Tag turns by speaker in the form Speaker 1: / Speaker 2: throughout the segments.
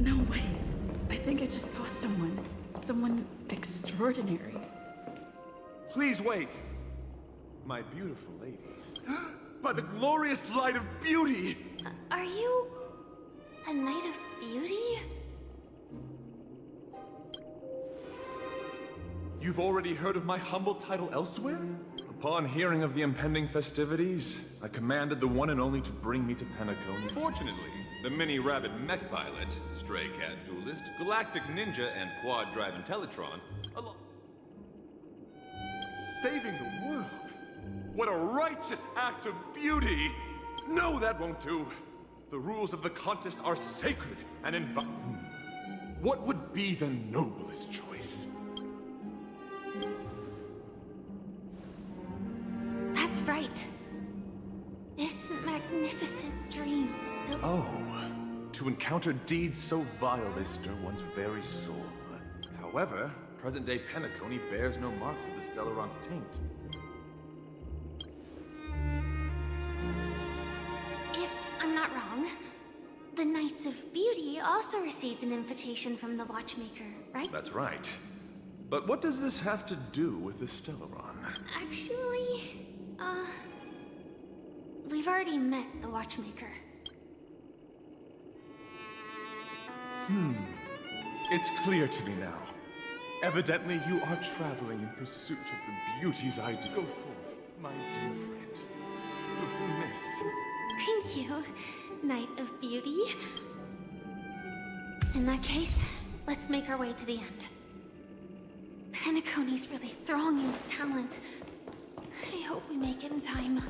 Speaker 1: No way. I think I just saw someone extraordinary.
Speaker 2: Please wait! My beautiful ladies. By the glorious light of beauty!
Speaker 3: Are you a knight of beauty?
Speaker 2: You've already heard of my humble title elsewhere? Upon hearing of the impending festivities, I commanded the one and only to bring me to Penacony. Fortunately, the mini-rabbit mech pilot, stray cat duelist, galactic ninja, and quad-drive Intellitron, saving the world! What a righteous act of beauty! No, that won't do! The rules of the contest are sacred and What would be the noblest choice?
Speaker 3: That's right. This magnificent dream was built...
Speaker 2: Oh, to encounter deeds so vile they stir one's very soul. However, present-day Penacony bears no marks of the Stellaron's taint.
Speaker 3: If I'm not wrong, the Knights of Beauty also received an invitation from the Watchmaker, right?
Speaker 2: That's right. But what does this have to do with the Stellaron?
Speaker 3: Actually, we've already met the Watchmaker.
Speaker 2: It's clear to me now. Evidently, you are traveling in pursuit of the beauty's ideal. Go forth, my dear friend. Beautiful miss.
Speaker 3: Thank you, Knight of Beauty. In that case, let's make our way to the end. Penacony's really thronging with talent. I hope we make it in time.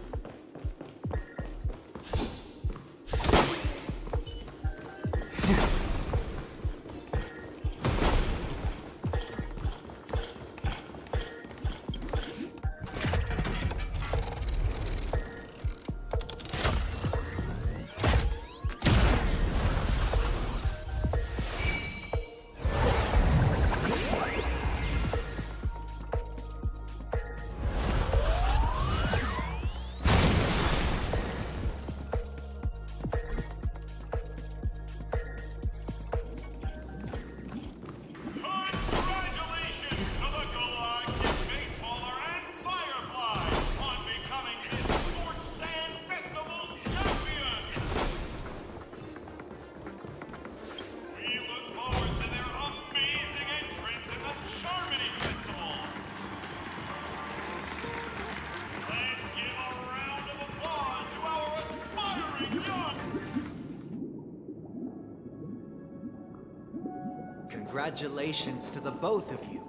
Speaker 4: Congratulations to the both of you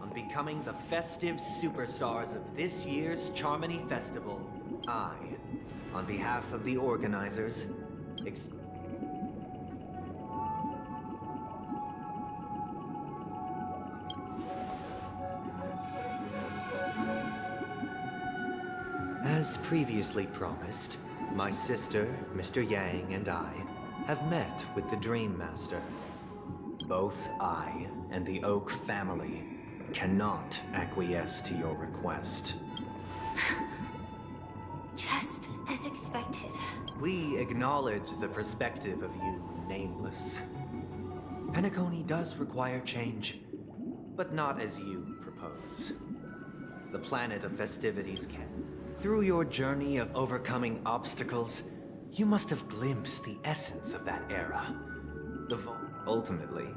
Speaker 4: on becoming the festive superstars of this year's Charmony Festival. I, on behalf of the organizers, As previously promised, my sister, Mr. Yang, and I have met with the Dream Master. Both I and the Oak family cannot acquiesce to your request.
Speaker 3: Just as expected.
Speaker 4: We acknowledge the perspective of you, Nameless. Penacony does require change, but not as you propose. The planet of festivities can. Through your journey of overcoming obstacles, you must have glimpsed the essence of that era. Ultimately,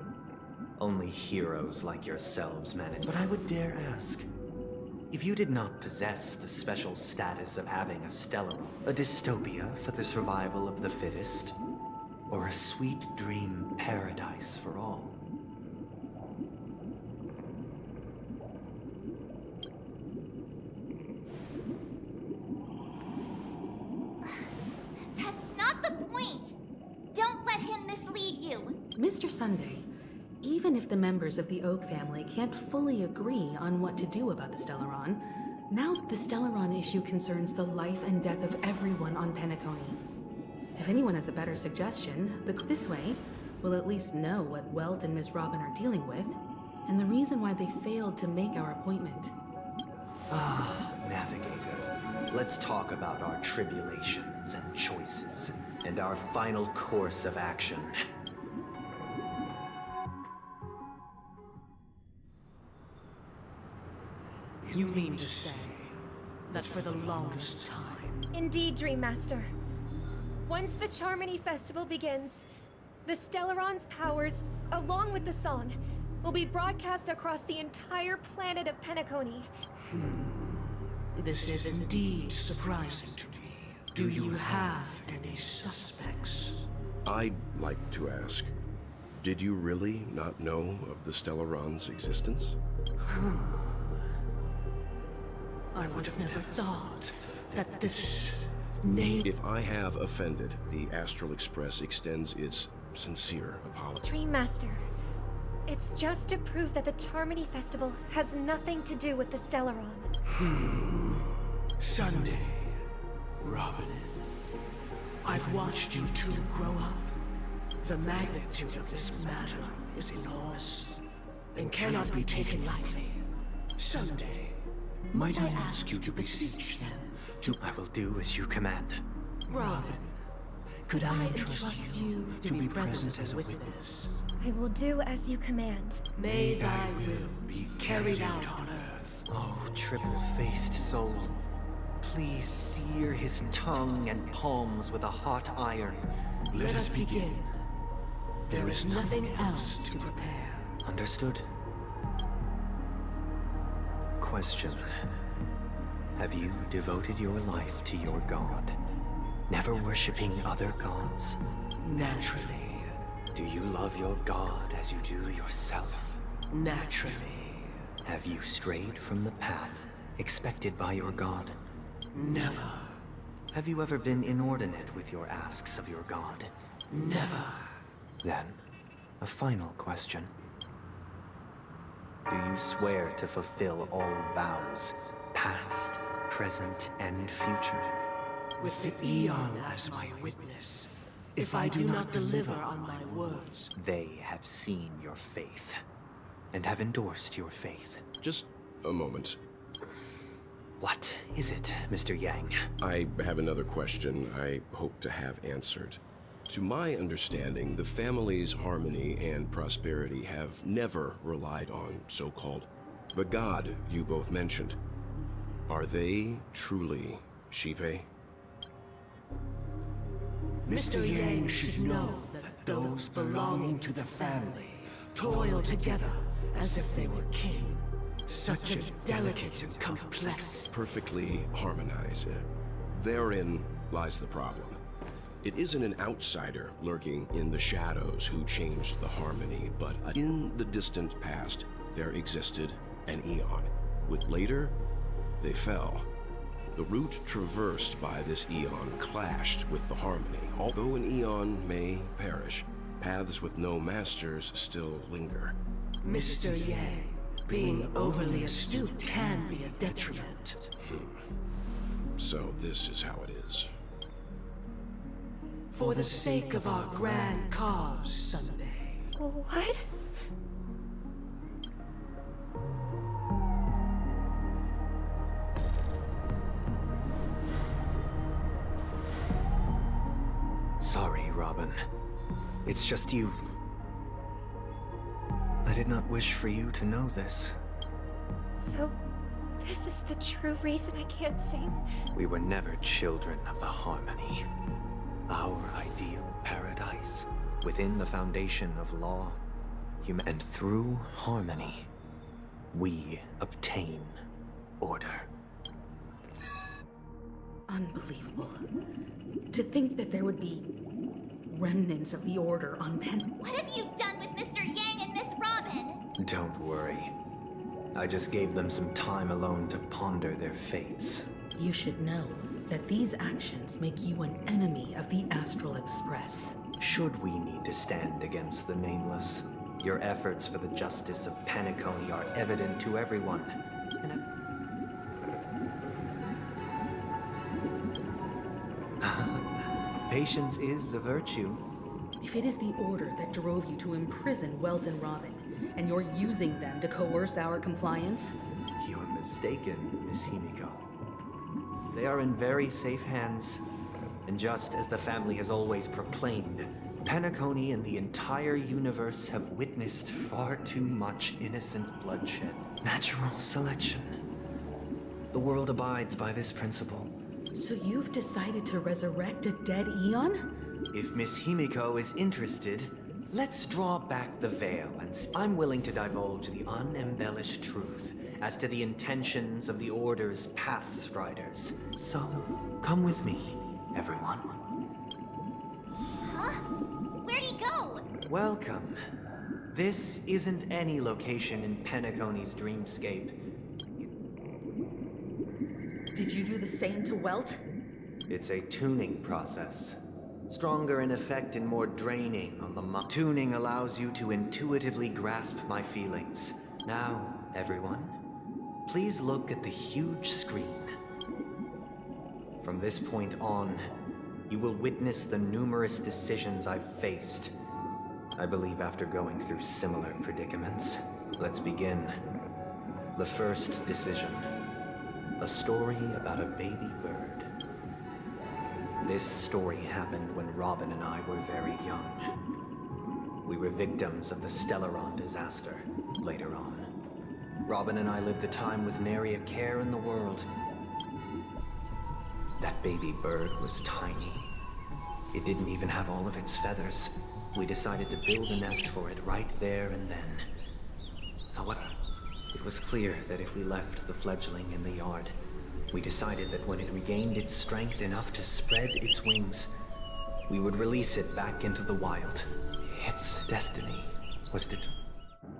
Speaker 4: only heroes like yourselves manage. But I would dare ask, if you did not possess the special status of having a Stellaron, a dystopia for the survival of the fittest, or a sweet dream paradise for all.
Speaker 3: That's not the point! Don't let him mislead you!
Speaker 1: Mr. Sunday, even if the members of the Oak family can't fully agree on what to do about the Stellaron, now the Stellaron issue concerns the life and death of everyone on Penacony. If anyone has a better suggestion, this way, we'll at least know what Welt and Miss Robin are dealing with, and the reason why they failed to make our appointment.
Speaker 4: Ah, Navigator. Let's talk about our tribulations and choices, and our final course of action.
Speaker 5: You mean to say that for the longest time...
Speaker 6: Indeed, Dream Master. Once the Charmony Festival begins, the Stellaron's powers, along with the song, will be broadcast across the entire planet of Penacony.
Speaker 5: This is indeed surprising to me. Do you have any suspects?
Speaker 7: I'd like to ask, did you really not know of the Stellaron's existence?
Speaker 5: I would have never thought that this name...
Speaker 7: If I have offended, the Astral Express extends its sincere apology.
Speaker 6: Dream Master, it's just to prove that the Charmony Festival has nothing to do with the Stellaron.
Speaker 5: Sunday, Robin, I've watched you two grow up. The magnitude of this matter is enormous and cannot be taken lightly. Sunday, might I ask you to beseech them to...
Speaker 4: I will do as you command.
Speaker 5: Robin, could I entrust you to be present as a witness?
Speaker 6: I will do as you command.
Speaker 5: May thy will be carried out on earth.
Speaker 4: Oh, triple-faced soul. Please sear his tongue and palms with a hot iron.
Speaker 5: Let us begin. There is nothing else to prepare.
Speaker 4: Understood. Question. Have you devoted your life to your god, never worshipping other gods?
Speaker 5: Naturally.
Speaker 4: Do you love your god as you do yourself?
Speaker 5: Naturally.
Speaker 4: Have you strayed from the path expected by your god?
Speaker 5: Never.
Speaker 4: Have you ever been inordinate with your asks of your god?
Speaker 5: Never.
Speaker 4: Then, a final question. Do you swear to fulfill all vows, past, present, and future?
Speaker 5: With the Eon as my witness, if I do not deliver on my words...
Speaker 4: They have seen your faith, and have endorsed your faith.
Speaker 7: Just a moment.
Speaker 4: What is it, Mr. Yang?
Speaker 7: I have another question I hope to have answered. To my understanding, the family's harmony and prosperity have never relied on so-called the god you both mentioned. Are they truly Shipe?
Speaker 5: Mr. Yang should know that those belonging to the family toil together as if they were kin. Such a delicate and complex...
Speaker 7: Perfectly harmonized. Therein lies the problem. It isn't an outsider lurking in the shadows who changed the harmony, but in the distant past, there existed an Eon. With later, they fell. The route traversed by this Eon clashed with the harmony. Although an Eon may perish, paths with no masters still linger.
Speaker 5: Mr. Yang, being overly astute can be a detriment.
Speaker 7: So this is how it is.
Speaker 5: For the sake of our grand cause, Sunday.
Speaker 6: What?
Speaker 4: Sorry, Robin. It's just you. I did not wish for you to know this.
Speaker 6: So, this is the true reason I can't sing?
Speaker 4: We were never children of the harmony. Our ideal paradise, within the foundation of law, and through harmony, we obtain order.
Speaker 1: Unbelievable. To think that there would be remnants of the Order on
Speaker 3: What have you done with Mr. Yang and Miss Robin?
Speaker 4: Don't worry. I just gave them some time alone to ponder their fates.
Speaker 1: You should know that these actions make you an enemy of the Astral Express.
Speaker 4: Should we need to stand against the Nameless, your efforts for the justice of Penacony are evident to everyone. Patience is a virtue.
Speaker 1: If it is the Order that drove you to imprison Welt and Robin, and you're using them to coerce our compliance,
Speaker 4: You're mistaken, Miss Himiko. They are in very safe hands. And just as the family has always proclaimed, Penacony and the entire universe have witnessed far too much innocent bloodshed. Natural selection. The world abides by this principle.
Speaker 1: so you've decided to resurrect a dead Eon?
Speaker 4: If Miss Himiko is interested, let's draw back the veil I'm willing to divulge the unembellished truth as to the intentions of the Order's Pathstriders. So, come with me, everyone.
Speaker 3: Huh? Where'd he go?
Speaker 4: Welcome. This isn't any location in Penacony's dreamscape.
Speaker 1: Did you do the same to Welt?
Speaker 4: It's a tuning process. Stronger in effect and more draining on the mind. Tuning allows you to intuitively grasp my feelings. Now, everyone, please look at the huge screen. From this point on, you will witness the numerous decisions I've faced. I believe after going through similar predicaments. Let's begin. The first decision. A story about a baby bird. This story happened when Robin and I were very young. We were victims of the Stellaron disaster later on. Robin and I lived a time with nary a care in the world. That baby bird was tiny. It didn't even have all of its feathers. We decided to build a nest for it right there and then. However, it was clear that if we left the fledgling in the yard, we decided that when it regained its strength enough to spread its wings, we would release it back into the wild. Its destiny was to...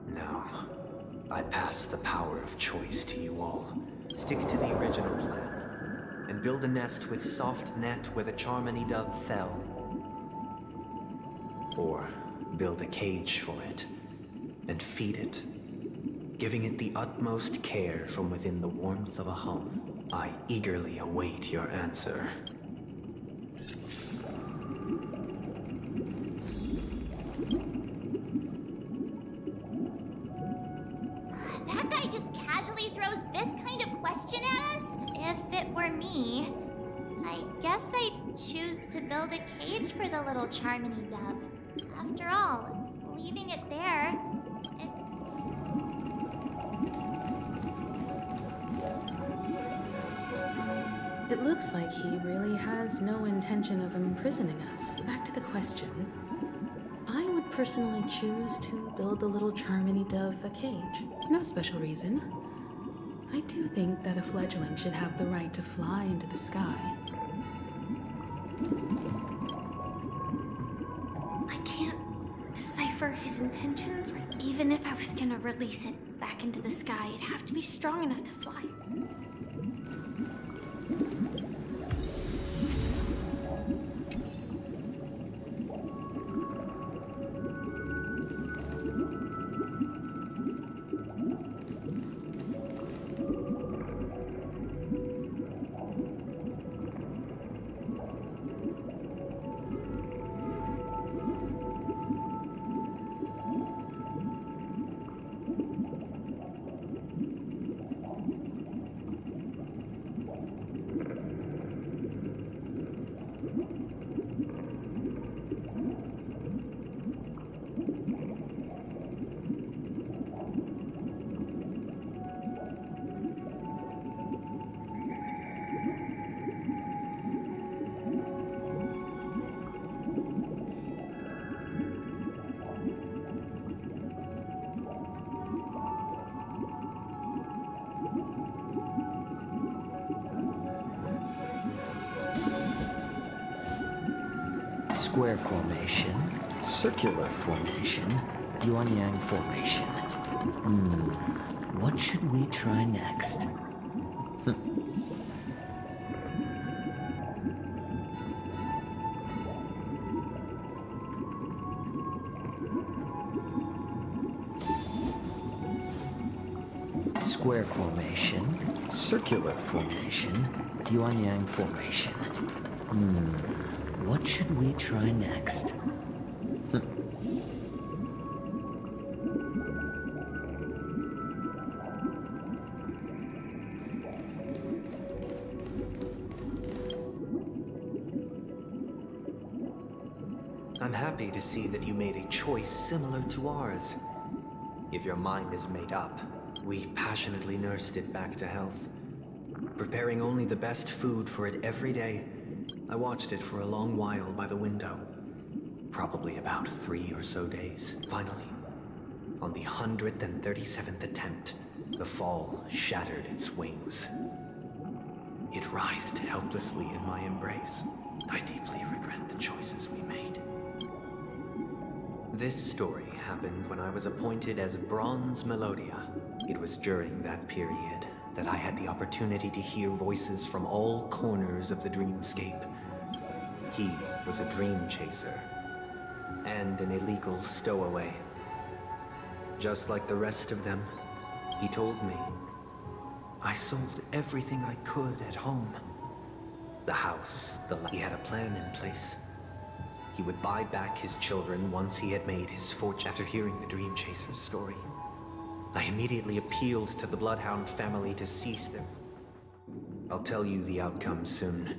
Speaker 4: Now, I pass the power of choice to you all. Stick to the original plan, and build a nest with soft net where the Charmony dove fell. Or build a cage for it, and feed it, giving it the utmost care from within the warmth of a home. I eagerly await your answer.
Speaker 3: That guy just casually throws this kind of question at us? If it were me, I guess I'd choose to build a cage for the little Charmony dove. After all, leaving it there,
Speaker 1: It looks like he really has no intention of imprisoning us. Back to the question. I would personally choose to build the little Charmony dove a cage. No special reason. I do think that a fledgling should have the right to fly into the sky.
Speaker 3: I can't decipher his intentions. Even if I was gonna release it back into the sky, it'd have to be strong enough to fly.
Speaker 8: Square formation, circular formation, yuan-yang formation. What should we try next? Square formation, circular formation, yuan-yang formation. What should we try next?
Speaker 4: I'm happy to see that you made a choice similar to ours. If your mind is made up, we passionately nursed it back to health. Preparing only the best food for it every day, I watched it for a long while by the window. Probably about 3 or so days. Finally, on the 137th attempt, the fall shattered its wings. It writhed helplessly in my embrace. I deeply regret the choices we made. This story happened when I was appointed as Bronze Melodia. It was during that period that I had the opportunity to hear voices from all corners of the dreamscape. He was a dream chaser and an illegal stowaway. Just like the rest of them, he told me, I sold everything I could at home. The house, he had a plan in place. He would buy back his children once he had made his fortune. After hearing the Dream Chaser's story, I immediately appealed to the Bloodhound family to cease them. I'll tell you the outcome soon.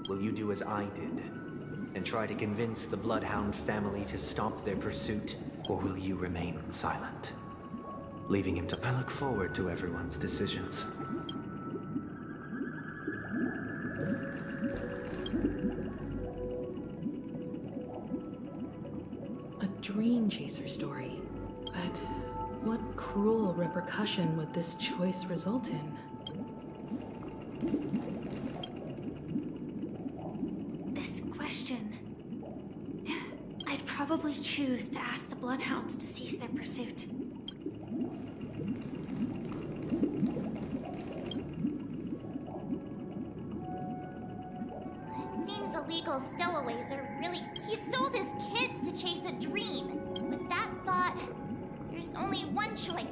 Speaker 4: Will you do as I did and try to convince the Bloodhound family to stop their pursuit, or will you remain silent, leaving him to... I look forward to everyone's decisions.
Speaker 1: A Dream Chaser story. But what cruel repercussion would this choice result in?
Speaker 9: This question... I'd probably choose to ask the Bloodhounds to cease their pursuit.
Speaker 3: It seems illegal stowaways are really... He sold his kids to chase a dream. With that thought, there's only one choice.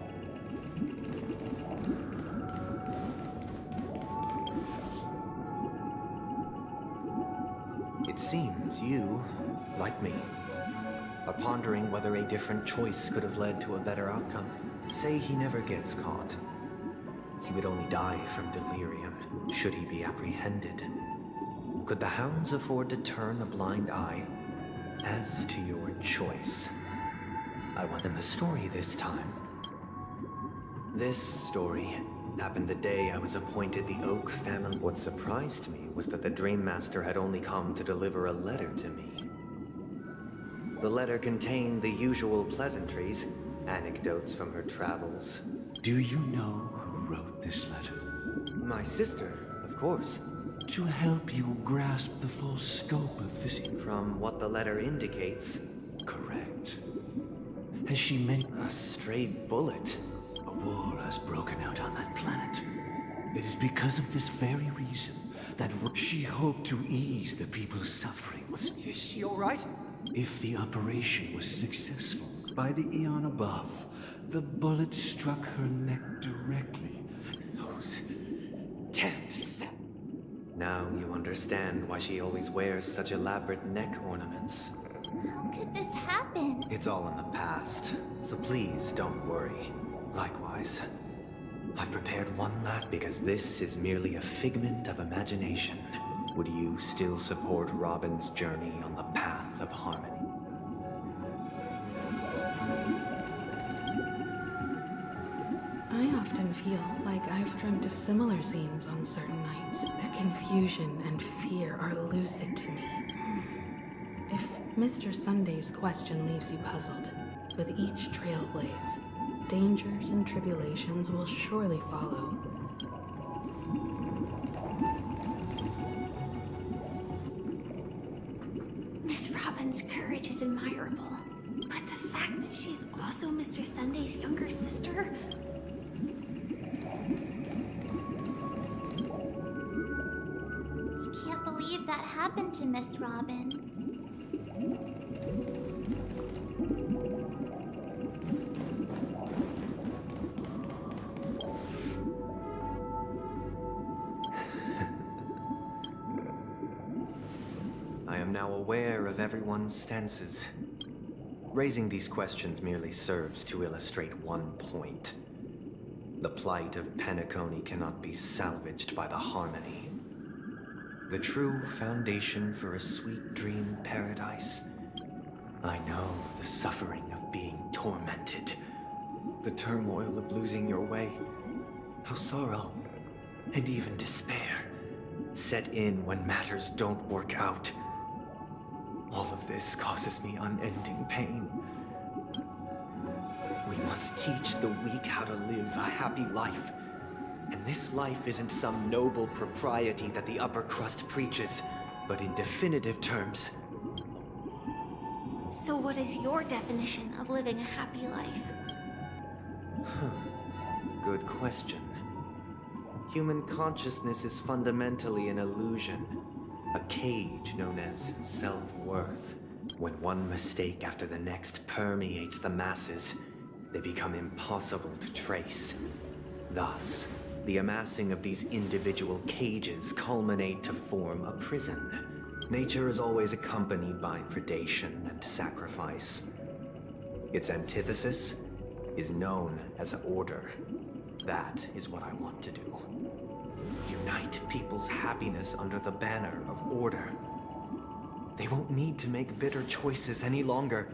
Speaker 4: It seems you, like me, are pondering whether a different choice could have led to a better outcome. Say he never gets caught. He would only die from delirium, should he be apprehended. Could the hounds afford to turn a blind eye? As to your choice, I want in the story this time. This story happened the day I was appointed the Oak family. What surprised me was that the Dream Master had only come to deliver a letter to me. The letter contained the usual pleasantries, anecdotes from her travels.
Speaker 5: Do you know who wrote this letter?
Speaker 4: My sister, of course.
Speaker 5: To help you grasp the full scope of this...
Speaker 4: From what the letter indicates...
Speaker 5: Correct. Has she meant...
Speaker 4: A stray bullet.
Speaker 5: A war has broken out on that planet. It is because of this very reason that she hoped to ease the people's suffering.
Speaker 4: Is she all right?
Speaker 5: If the operation was successful, by the eon above, the bullet struck her neck directly.
Speaker 4: Those temps. Now you understand why she always wears such elaborate neck ornaments.
Speaker 3: How could this happen?
Speaker 4: It's all in the past, so please don't worry. Likewise, I've prepared one last because this is merely a figment of imagination. Would you still support Robin's journey on the path of harmony?
Speaker 1: I often feel like I've dreamt of similar scenes on certain nights. Their confusion and fear are lucid to me. If Mr. Sunday's question leaves you puzzled, with each trailblaze, dangers and tribulations will surely follow.
Speaker 9: Miss Robin's admirable. But the fact that she's also Mr. Sunday's younger sister?
Speaker 3: I can't believe that happened to Miss Robin.
Speaker 4: I am now aware of everyone's stances. Raising these questions merely serves to illustrate one point. The plight of Penacony cannot be salvaged by the Harmony. The true foundation for a sweet dream paradise. I know the suffering of being tormented. The turmoil of losing your way. How sorrow, and even despair, set in when matters don't work out. All of this causes me unending pain. We must teach the weak how to live a happy life. And this life isn't some noble propriety that the upper crust preaches, but in definitive terms.
Speaker 9: So what is your definition of living a happy life?
Speaker 4: Good question. Human consciousness is fundamentally an illusion. A cage known as self-worth. When one mistake after the next permeates the masses, they become impossible to trace. Thus, the amassing of these individual cages culminate to form a prison. Nature is always accompanied by predation and sacrifice. Its antithesis is known as order. That is what I want to do. Unite people's happiness under the banner of order. They won't need to make bitter choices any longer,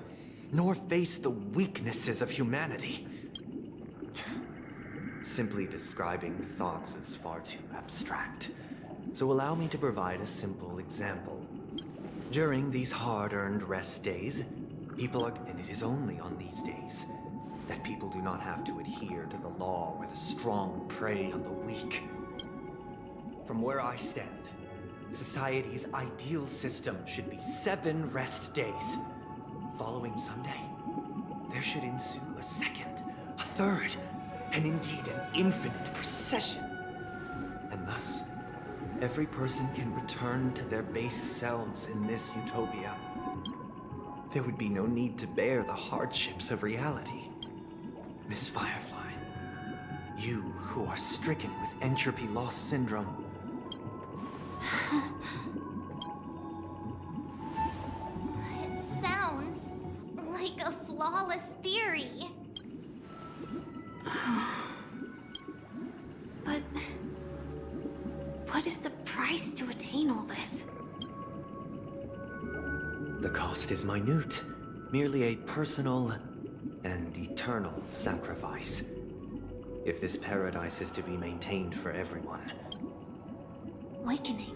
Speaker 4: nor face the weaknesses of humanity. Simply describing thoughts is far too abstract, so allow me to provide a simple example. During these hard-earned rest days, and it is only on these days, that people do not have to adhere to the law where the strong prey on the weak. From where I stand, society's ideal system should be 7 rest days. Following Sunday, there should ensue a second, a third, and indeed an infinite procession. And thus, every person can return to their base selves in this utopia. There would be no need to bear the hardships of reality. Miss Firefly, you who are stricken with entropy loss syndrome,
Speaker 3: It sounds like a flawless theory.
Speaker 9: But what is the price to attain all this?
Speaker 4: the cost is minute, merely a personal and eternal sacrifice. If this paradise is to be maintained for everyone.
Speaker 9: Awakening.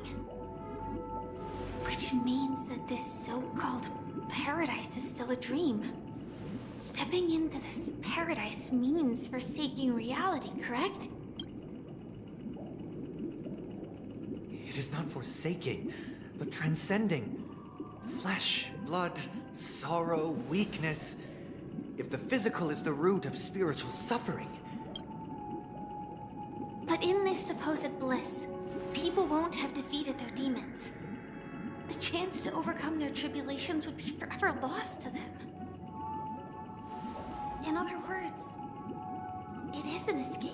Speaker 9: Which means that this so-called paradise is still a dream. Stepping into this paradise means forsaking reality, correct?
Speaker 4: It is not forsaking, but transcending. Flesh, blood, sorrow, weakness. If the physical is the root of spiritual suffering.
Speaker 9: But in this supposed bliss, people won't have defeated their demons. The chance to overcome their tribulations would be forever lost to them. In other words, it is an escape.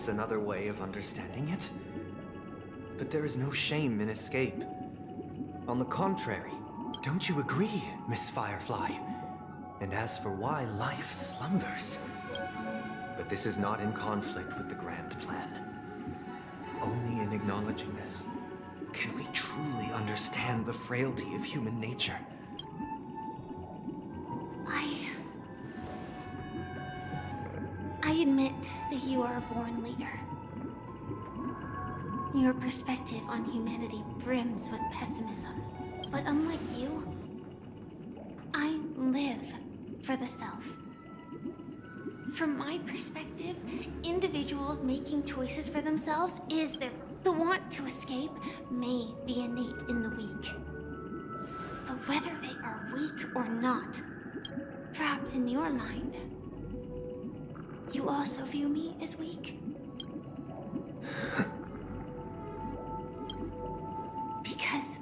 Speaker 4: That's another way of understanding it. But there is no shame in escape. On the contrary, don't you agree, Miss Firefly? And as for why life slumbers... But this is not in conflict with the grand plan. Only in acknowledging this can we truly understand the frailty of human nature.
Speaker 9: I admit that you are a born leader. Your perspective on humanity brims with pessimism. But unlike you, I live for the self. From my perspective, individuals making choices for themselves is the want to escape may be innate in the weak. But whether they are weak or not, perhaps in your mind, you also view me as weak? Because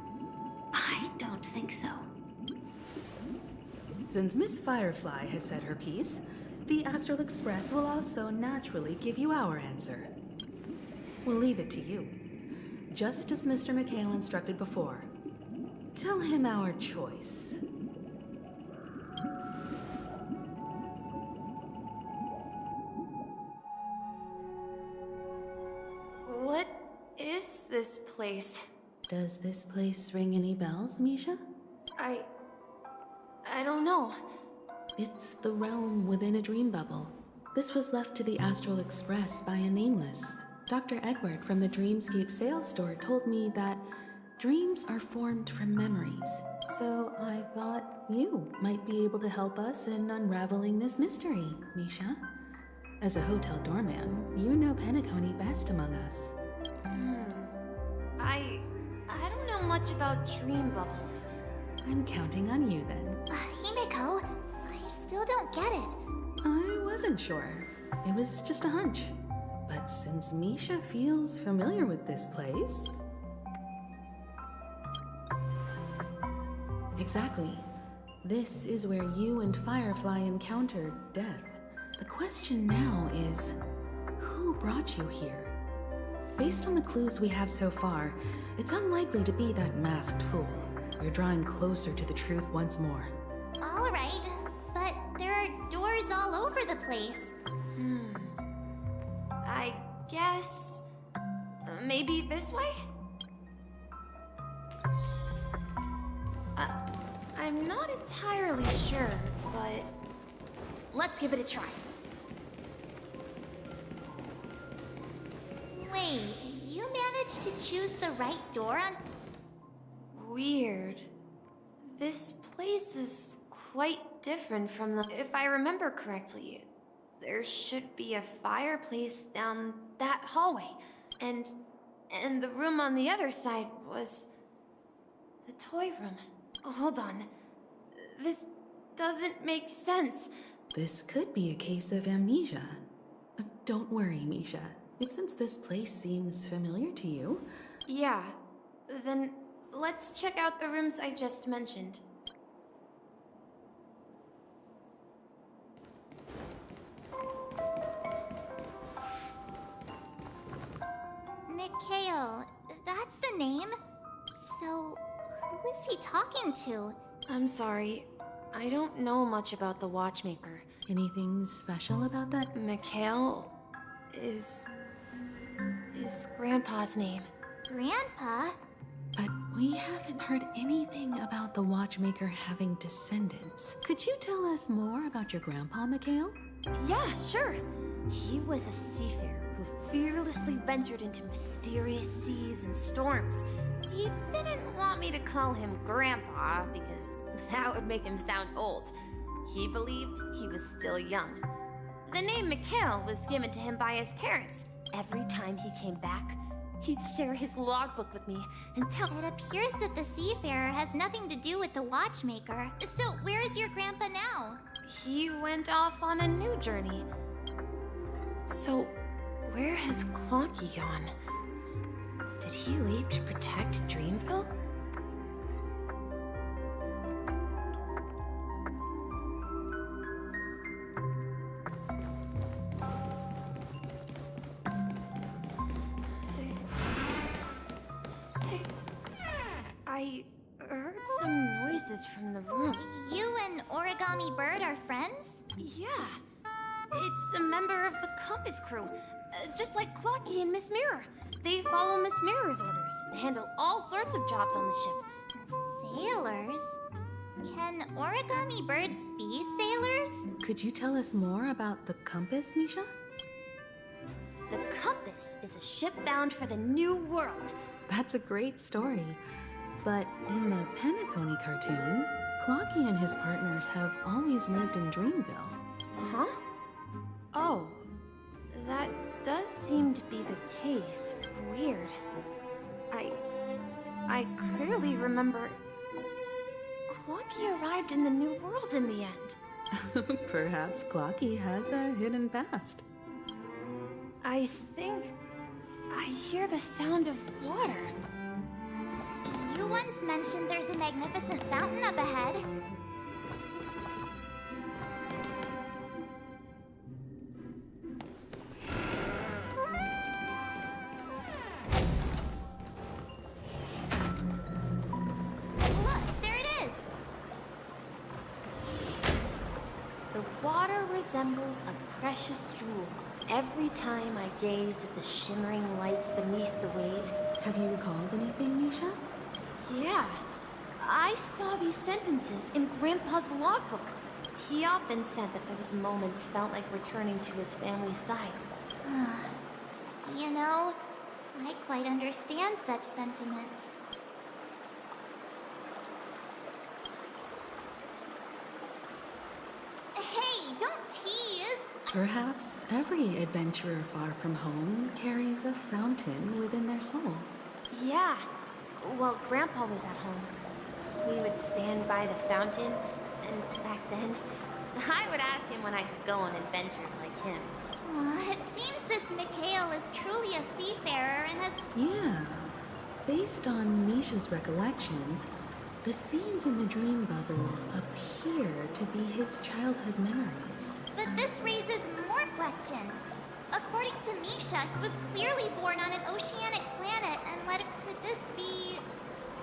Speaker 9: I don't think so.
Speaker 1: Since Miss Firefly has said her piece, the Astral Express will also naturally give you our answer. We'll leave it to you. Just as Mr. McHale instructed before. Tell him our choice.
Speaker 10: What is this place?
Speaker 1: Does this place ring any bells, Misha?
Speaker 10: I don't know.
Speaker 1: It's the realm within a dream bubble. This was left to the Astral Express by a nameless. Dr. Edward from the Dreamscape sales store told me that dreams are formed from memories. So I thought you might be able to help us in unraveling this mystery, Misha. As a hotel doorman, you know Penacony best among us.
Speaker 10: I don't know much about dream bubbles.
Speaker 1: I'm counting on you then.
Speaker 3: Himeko, I still don't get it.
Speaker 1: I wasn't sure. It was just a hunch. But since Misha feels familiar with this place... Exactly. This is where you and Firefly encountered death. The question now is, who brought you here? Based on the clues we have so far, it's unlikely to be that masked fool. You're drawing closer to the truth once more.
Speaker 3: All right, but there are doors all over the place.
Speaker 10: I guess... maybe this way? I'm not entirely sure, but... let's give it a try.
Speaker 3: Wait, you managed to choose the right door on...
Speaker 10: Weird. This place is quite different from the... If I remember correctly, there should be a fireplace down that hallway. And the room on the other side was... the toy room. Hold on. This doesn't make sense.
Speaker 1: This could be a case of amnesia. But don't worry, Misha. Since this place seems familiar to you...
Speaker 10: Yeah. Then let's check out the rooms I just mentioned.
Speaker 3: Mikhail, that's the name. So, who is he talking to?
Speaker 10: I'm sorry. I don't know much about the watchmaker.
Speaker 1: Anything special about that?
Speaker 10: Mikhail is Grandpa's name.
Speaker 3: Grandpa?
Speaker 1: But we haven't heard anything about the watchmaker having descendants. Could you tell us more about your grandpa, Mikhail?
Speaker 10: Yeah, sure. He was a seafarer who fearlessly ventured into mysterious seas and storms. He didn't want me to call him Grandpa because that would make him sound old. He believed he was still young. The name Mikhail was given to him by his parents. Every time he came back, he'd share his logbook with me and tell...
Speaker 3: It appears that the seafarer has nothing to do with the watchmaker. So, where is your grandpa now?
Speaker 10: He went off on a new journey. So, where has Clonky gone? Did he leave to protect Dreamville? I heard some noises from the room.
Speaker 3: You and Origami Bird are friends?
Speaker 10: Yeah. It's a member of the Compass crew. Just like Clocky and Miss Mirror. They follow Miss Mirror's orders and handle all sorts of jobs on the ship.
Speaker 3: Sailors? Can Origami Birds be sailors?
Speaker 1: Could you tell us more about the compass, Misha?
Speaker 10: The Compass is a ship bound for the New World.
Speaker 1: That's a great story. But in the Penacony cartoon, Clocky and his partners have always lived in Dreamville.
Speaker 10: Huh? Oh, that does seem to be the case. Weird. I clearly remember Clocky arrived in the New World in the end.
Speaker 1: Perhaps Clocky has a hidden past.
Speaker 10: I think I hear the sound of water.
Speaker 3: You once mentioned there's a magnificent fountain up ahead. Look, there it is!
Speaker 10: The water resembles a precious jewel every time I gaze at the shimmering lights beneath the waves.
Speaker 1: Have you recalled anything, Misha?
Speaker 10: Yeah, I saw these sentences in Grandpa's logbook. He often said that those moments felt like returning to his family's side.
Speaker 3: You know, I quite understand such sentiments. Hey, don't tease!
Speaker 1: Perhaps every adventurer far from home carries a fountain within their soul.
Speaker 10: Yeah, well, Grandpa was at home. We would stand by the fountain, and back then, I would ask him when I could go on adventures like him.
Speaker 3: It seems this Mikhail is truly a seafarer and has...
Speaker 1: Yeah. Based on Misha's recollections, the scenes in the dream bubble appear to be his childhood memories.
Speaker 3: But this raises more questions. According to Misha, he was clearly born on an oceanic planet, and could this be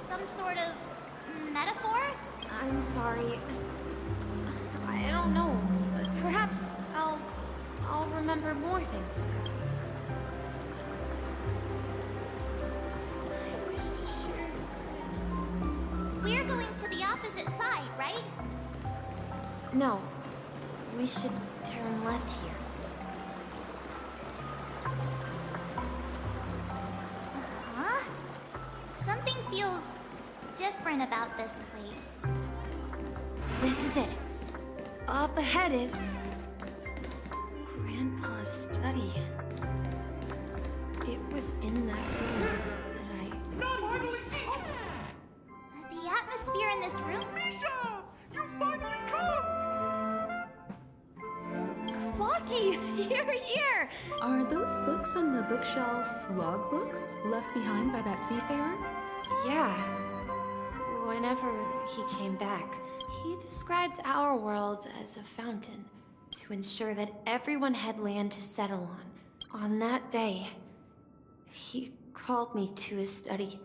Speaker 3: some sort of metaphor?
Speaker 10: I'm sorry. I don't know. Perhaps I'll remember more things. I wish to share.
Speaker 3: We're going to the opposite side, right?
Speaker 10: No. We should turn left here.
Speaker 3: Huh? Something feels different about this place.
Speaker 10: This is it. Up ahead is Grandpa's study. It was in that room that
Speaker 3: The atmosphere in this room...
Speaker 5: Misha! You finally come!
Speaker 10: Clocky, you're here!
Speaker 1: Are those books on the bookshelf logbooks left behind by that seafarer?
Speaker 10: Yeah. Whenever he came back, he described our world as a fountain to ensure that everyone had land to settle on. On that day, he called me to his study.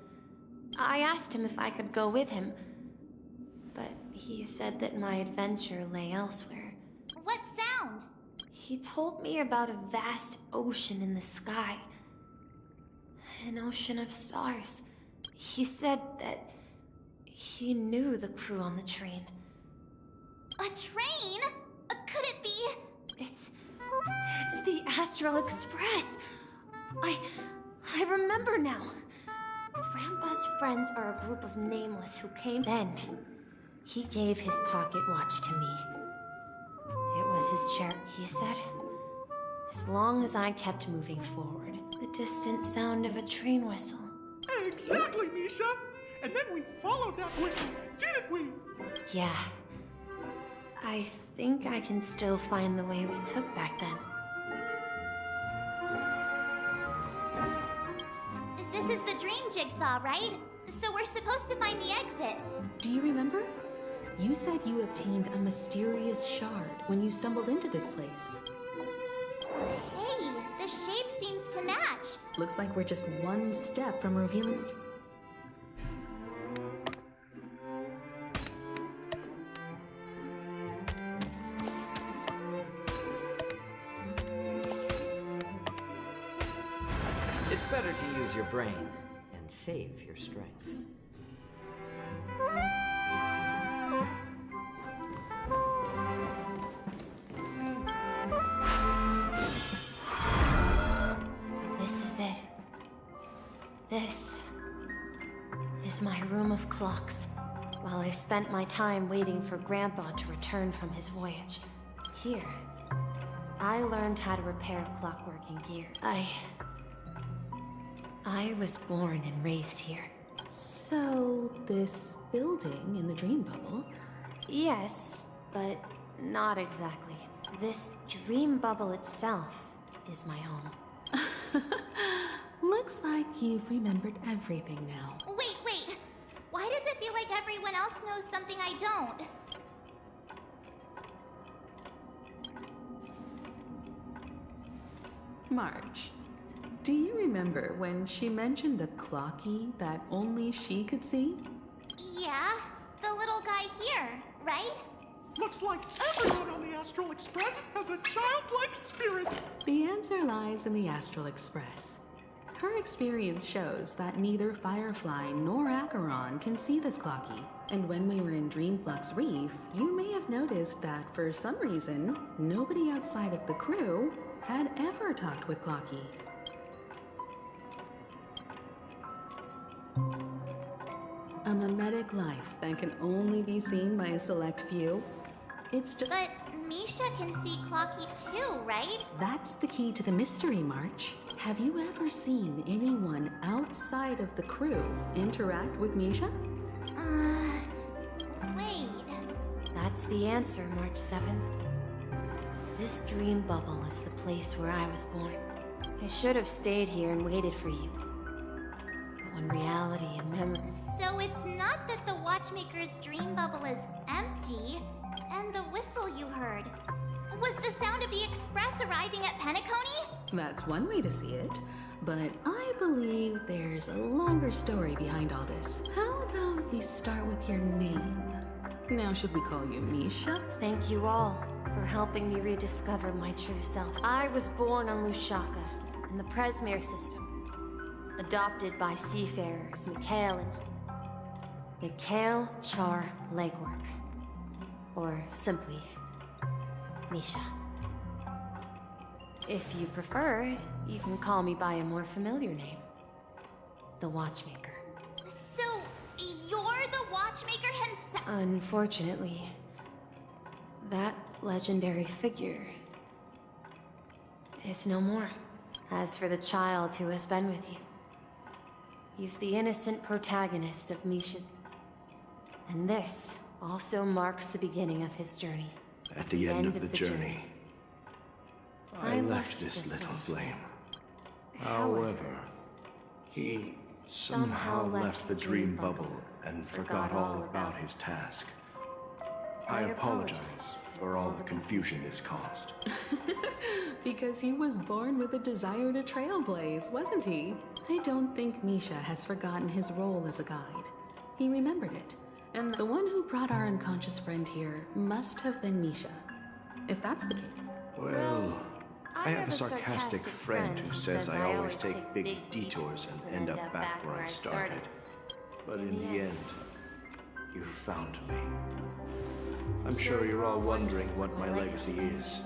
Speaker 10: I asked him if I could go with him, but he said that my adventure lay elsewhere.
Speaker 3: What sound?
Speaker 10: He told me about a vast ocean in the sky. An ocean of stars. He said that he knew the crew on the train.
Speaker 3: A train? Could it be...
Speaker 10: It's the Astral Express. I remember now. Grandpa's friends are a group of nameless who came then. He gave his pocket watch to me. It was his chair, he said. As long as I kept moving forward, the distant sound of a train whistle.
Speaker 5: Exactly, Misha! And then we followed that whistle, didn't we?
Speaker 10: Yeah. I think I can still find the way we took back then.
Speaker 3: This is the dream jigsaw, right? So we're supposed to find the exit.
Speaker 1: Do you remember? You said you obtained a mysterious shard when you stumbled into this place.
Speaker 3: Hey, the shape seems to match.
Speaker 1: Looks like we're just one step from revealing...
Speaker 8: Better to use your brain and save your strength.
Speaker 10: This is it. This is my room of clocks. While I've spent my time waiting for Grandpa to return from his voyage, here, I learned how to repair clockwork and gear. I was born and raised here.
Speaker 1: So, this building in the dream bubble?
Speaker 10: Yes, but not exactly. This dream bubble itself is my home.
Speaker 1: Looks like you've remembered everything now.
Speaker 3: Wait. Why does it feel like everyone else knows something I don't?
Speaker 1: March, do you remember when she mentioned the clocky that only she could see?
Speaker 3: Yeah, the little guy here, right?
Speaker 5: Looks like everyone on the Astral Express has a childlike spirit.
Speaker 1: The answer lies in the Astral Express. Her experience shows that neither Firefly nor Acheron can see this clocky. And when we were in Dreamflux Reef, you may have noticed that for some reason, nobody outside of the crew had ever talked with Clocky. A mimetic life that can only be seen by a select few. It's just...
Speaker 3: But Misha can see Clocky too, right?
Speaker 1: That's the key to the mystery, March. Have you ever seen anyone outside of the crew interact with Misha?
Speaker 3: Wait.
Speaker 10: That's the answer, March 7th. This dream bubble is the place where I was born. I should have stayed here and waited for you. But when reality and memory...
Speaker 3: So it's not that the Watchmaker's dream bubble is empty, and the whistle you heard was the sound of the Express arriving at Penacony?
Speaker 1: That's one way to see it, but I believe there's a longer story behind all this. How about we start with your name? Now should we call you Misha?
Speaker 10: Thank you all for helping me rediscover my true self. I was born on Lushaka, in the Presmere system. Adopted by seafarers Mikhail Char Legwork. Or simply, Misha. If you prefer, you can call me by a more familiar name. The Watchmaker.
Speaker 3: So, you're the Watchmaker himself?
Speaker 10: Unfortunately, that legendary figure is no more. As for the child who has been with you, he's the innocent protagonist of Misha's... And this also marks the beginning of his journey.
Speaker 11: At the end of the journey, I left this little flame. However, he somehow left the dream bubble and forgot all about his task. I apologize for all the confusion this caused.
Speaker 1: Because he was born with a desire to trailblaze, wasn't he? I don't think Misha has forgotten his role as a guide. He remembered it. And the one who brought our unconscious friend here must have been Misha. If that's the case.
Speaker 11: Well, I have a sarcastic friend who says I always take big detours and end up back where I started. But in the end, you found me. I'm sure you're all wondering what my legacy is.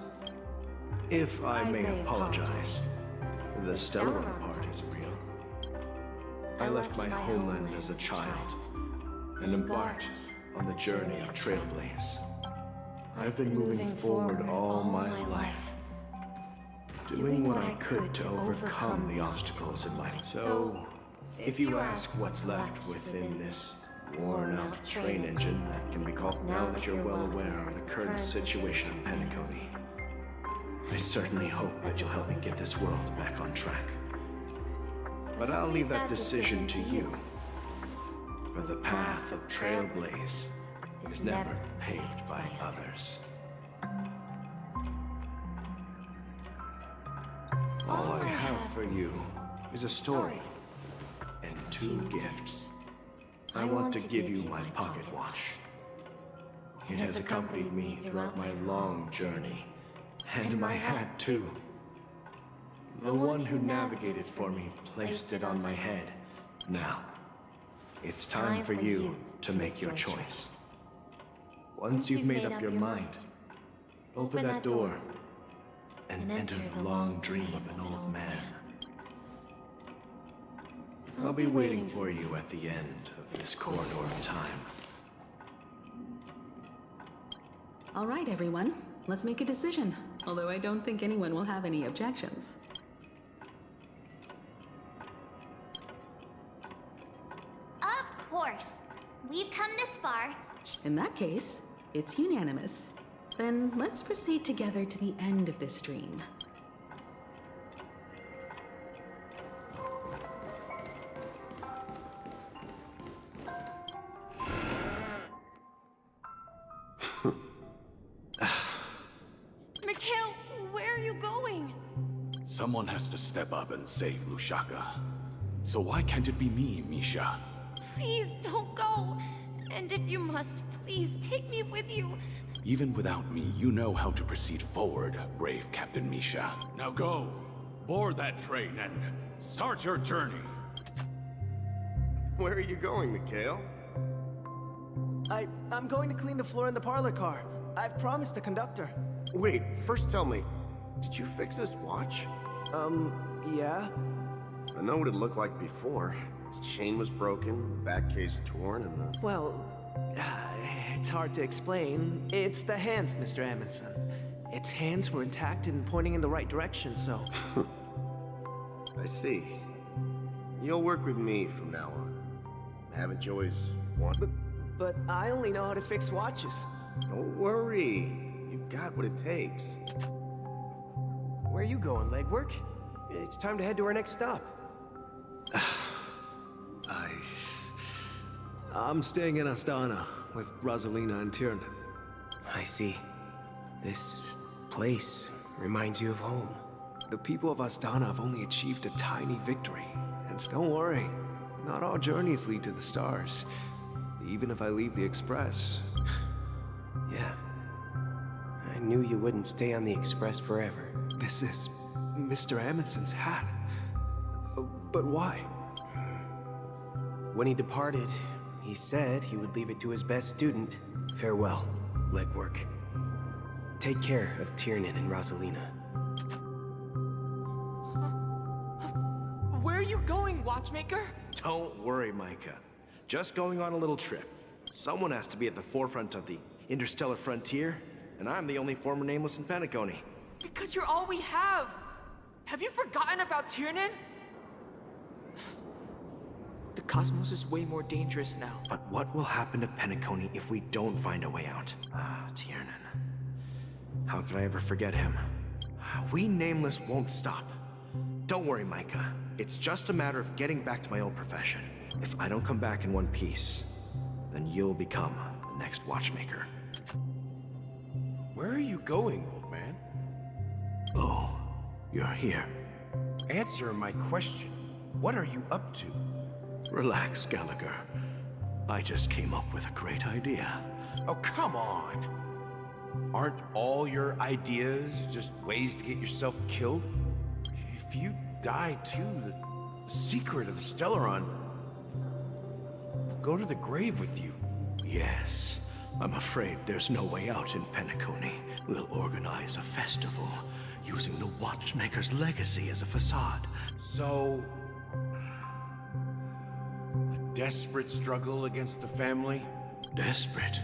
Speaker 11: If I may apologize, the Stellaron part is real. I left my homeland as a child and embarked on the journey of Trailblaze. I've been moving forward all my life, doing what I could to overcome the obstacles in life. So, if you ask what's left within this worn-out train engine that can be called, now that you're well aware of the current situation of Penacony, I certainly hope that you'll help me get this world back on track. But I'll leave that decision to you. For the path of Trailblaze is never paved by others. All I have for you is a story and 2 gifts. I want to give you my pocket watch. It has accompanied me throughout my long journey, and my hat too. The one who navigated for me placed it on my head. Now, it's time for you to make your choice. Once you've made up your mind, open that door and enter the long dream of an old man. I'll be waiting for you at the end of this corridor of time.
Speaker 1: All right, everyone. Let's make a decision. Although I don't think anyone will have any objections.
Speaker 3: Of course. We've come this far.
Speaker 1: In that case, it's unanimous. Then let's proceed together to the end of this dream.
Speaker 6: Mikhail, where are you going?
Speaker 12: Someone has to step up and save Lushaka. So why can't it be me, Misha?
Speaker 6: Please don't go. And if you must, please take me with you.
Speaker 12: Even without me, you know how to proceed forward, brave Captain Misha. Now go, board that train and start your journey.
Speaker 11: Where are you going, Mikhail?
Speaker 5: I'm going to clean the floor in the parlor car. I've promised the conductor.
Speaker 11: Wait, first tell me, did you fix this watch?
Speaker 5: Yeah?
Speaker 11: I know what it looked like before. Its chain was broken, the back case torn, and the...
Speaker 5: Well, it's hard to explain. It's the hands, Mr. Amundsen. Its hands were intact and pointing in the right direction, so...
Speaker 11: I see. You'll work with me from now on. Haven't you always wanted...
Speaker 5: But I only know how to fix watches.
Speaker 11: Don't worry. You've got what it takes.
Speaker 5: Where are you going, legwork? It's time to head to our next stop. I'm staying in Astana with Rosalina and Tiernan.
Speaker 13: I see. This place reminds you of home.
Speaker 5: The people of Astana have only achieved a tiny victory. And don't worry, not all journeys lead to the stars. Even if I leave the Express.
Speaker 13: Yeah. I knew you wouldn't stay on the Express forever.
Speaker 5: This is Mr. Amundsen's hat. But why?
Speaker 13: When he departed, he said he would leave it to his best student. Farewell, legwork. Take care of Tiernan and Rosalina.
Speaker 5: Where are you going, watchmaker?
Speaker 11: Don't worry, Micah. Just going on a little trip. Someone has to be at the forefront of the interstellar frontier, and I'm the only former Nameless in Penacony.
Speaker 5: Because you're all we have! Have you forgotten about Tiernan? The cosmos is way more dangerous now.
Speaker 11: But what will happen to Penacony if we don't find a way out? Tiernan. How could I ever forget him? We Nameless won't stop. Don't worry, Micah. It's just a matter of getting back to my old profession. If I don't come back in one piece, then you'll become the next watchmaker.
Speaker 7: Where are you going, old man?
Speaker 11: Oh, you're here.
Speaker 7: Answer my question. What are you up to?
Speaker 11: Relax, Gallagher. I just came up with a great idea.
Speaker 7: Oh, come on. Aren't all your ideas just ways to get yourself killed? If you die too, the secret of the Stellaron will go to the grave with you.
Speaker 11: Yes. I'm afraid there's no way out in Penacony. We'll organize a festival using the Watchmaker's legacy as a facade.
Speaker 7: So... a desperate struggle against the family?
Speaker 11: Desperate?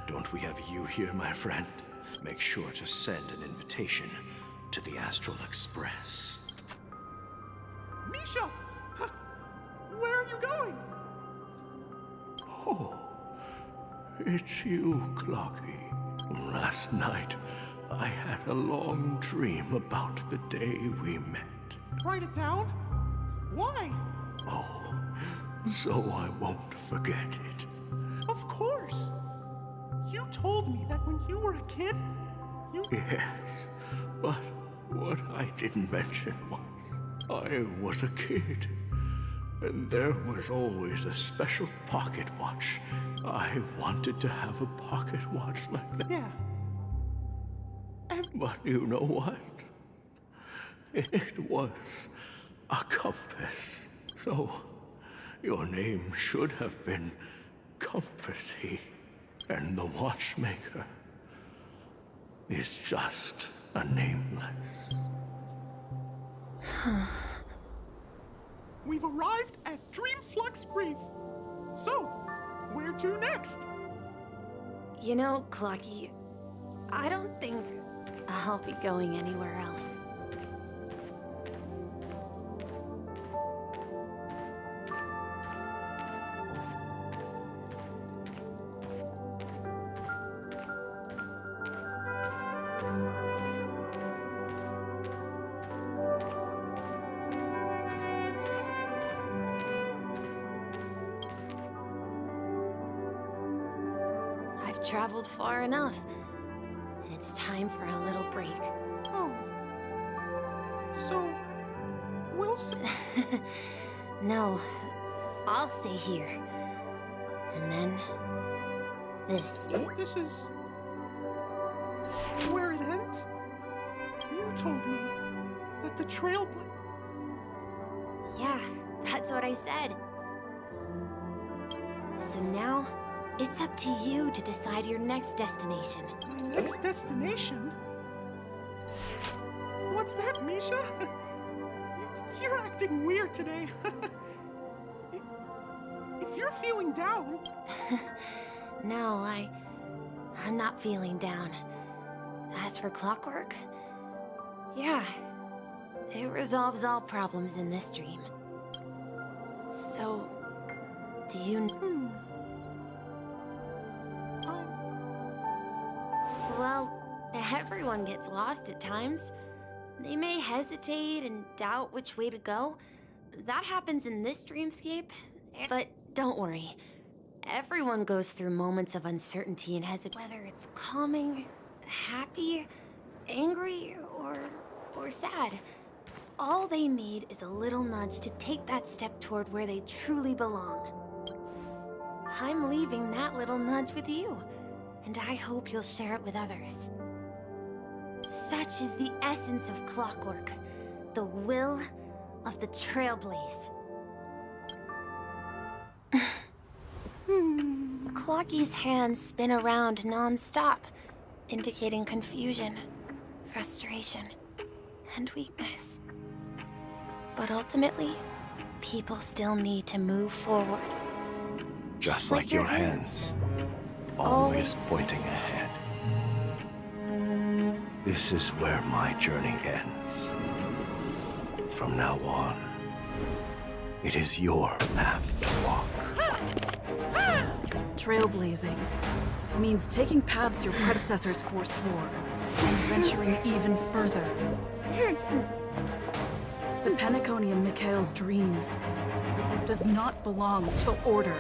Speaker 11: Don't we have you here, my friend? Make sure to send an invitation to the Astral Express.
Speaker 5: Misha! Where are you going?
Speaker 11: Oh, it's you, Clocky. Last night, I had a long dream about the day we met.
Speaker 5: Write it down? Why?
Speaker 11: Oh, so I won't forget it.
Speaker 5: Of course! You told me that when you were a kid, you...
Speaker 11: Yes, but what I didn't mention was I was a kid. And there was always a special pocket watch. I wanted to have a pocket watch like that.
Speaker 5: Yeah.
Speaker 11: But you know what? It was a compass. So, your name should have been Compassy. And the Watchmaker is just a nameless.
Speaker 5: We've arrived at Dreamflux Reef. So, where to next?
Speaker 10: You know, Clocky, I don't think I'll be going anywhere else. I've traveled far enough, and it's time for a little break.
Speaker 5: Oh. So, we'll see.
Speaker 10: No, I'll stay here. And then... this.
Speaker 5: This is... where it ends? You told me that the trail...
Speaker 10: Yeah, that's what I said. So now, it's up to you to decide your next destination.
Speaker 5: My next destination? What's that, Misha? You're acting weird today. If you're feeling down...
Speaker 10: No, I'm not feeling down. As for clockwork, yeah, it resolves all problems in this dream. So, do you... Well, everyone gets lost at times. They may hesitate and doubt which way to go. That happens in this dreamscape. But don't worry. Everyone goes through moments of uncertainty and hesitation. Whether it's calming, happy, angry, or sad. All they need is a little nudge to take that step toward where they truly belong. I'm leaving that little nudge with you, and I hope you'll share it with others. Such is the essence of clockwork, the will of the Trailblaze. Clocky's hands spin around non-stop, indicating confusion, frustration, and weakness. But ultimately, people still need to move forward.
Speaker 11: Just like your hands, always pointing ahead. This is where my journey ends. From now on, it is your path to walk.
Speaker 1: Trailblazing means taking paths your predecessors forswore and venturing even further. The Penacony in Mikhail's dreams does not belong to order.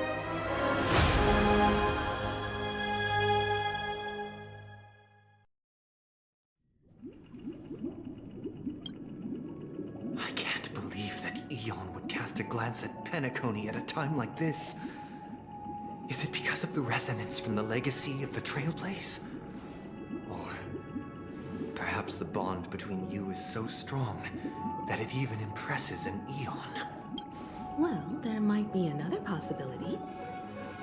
Speaker 4: I can't believe that Eon would cast a glance at Penacony at a time like this. Is it because of the resonance from the legacy of the Trailblaze? Or perhaps the bond between you is so strong that it even impresses an Eon?
Speaker 1: Well, there might be another possibility.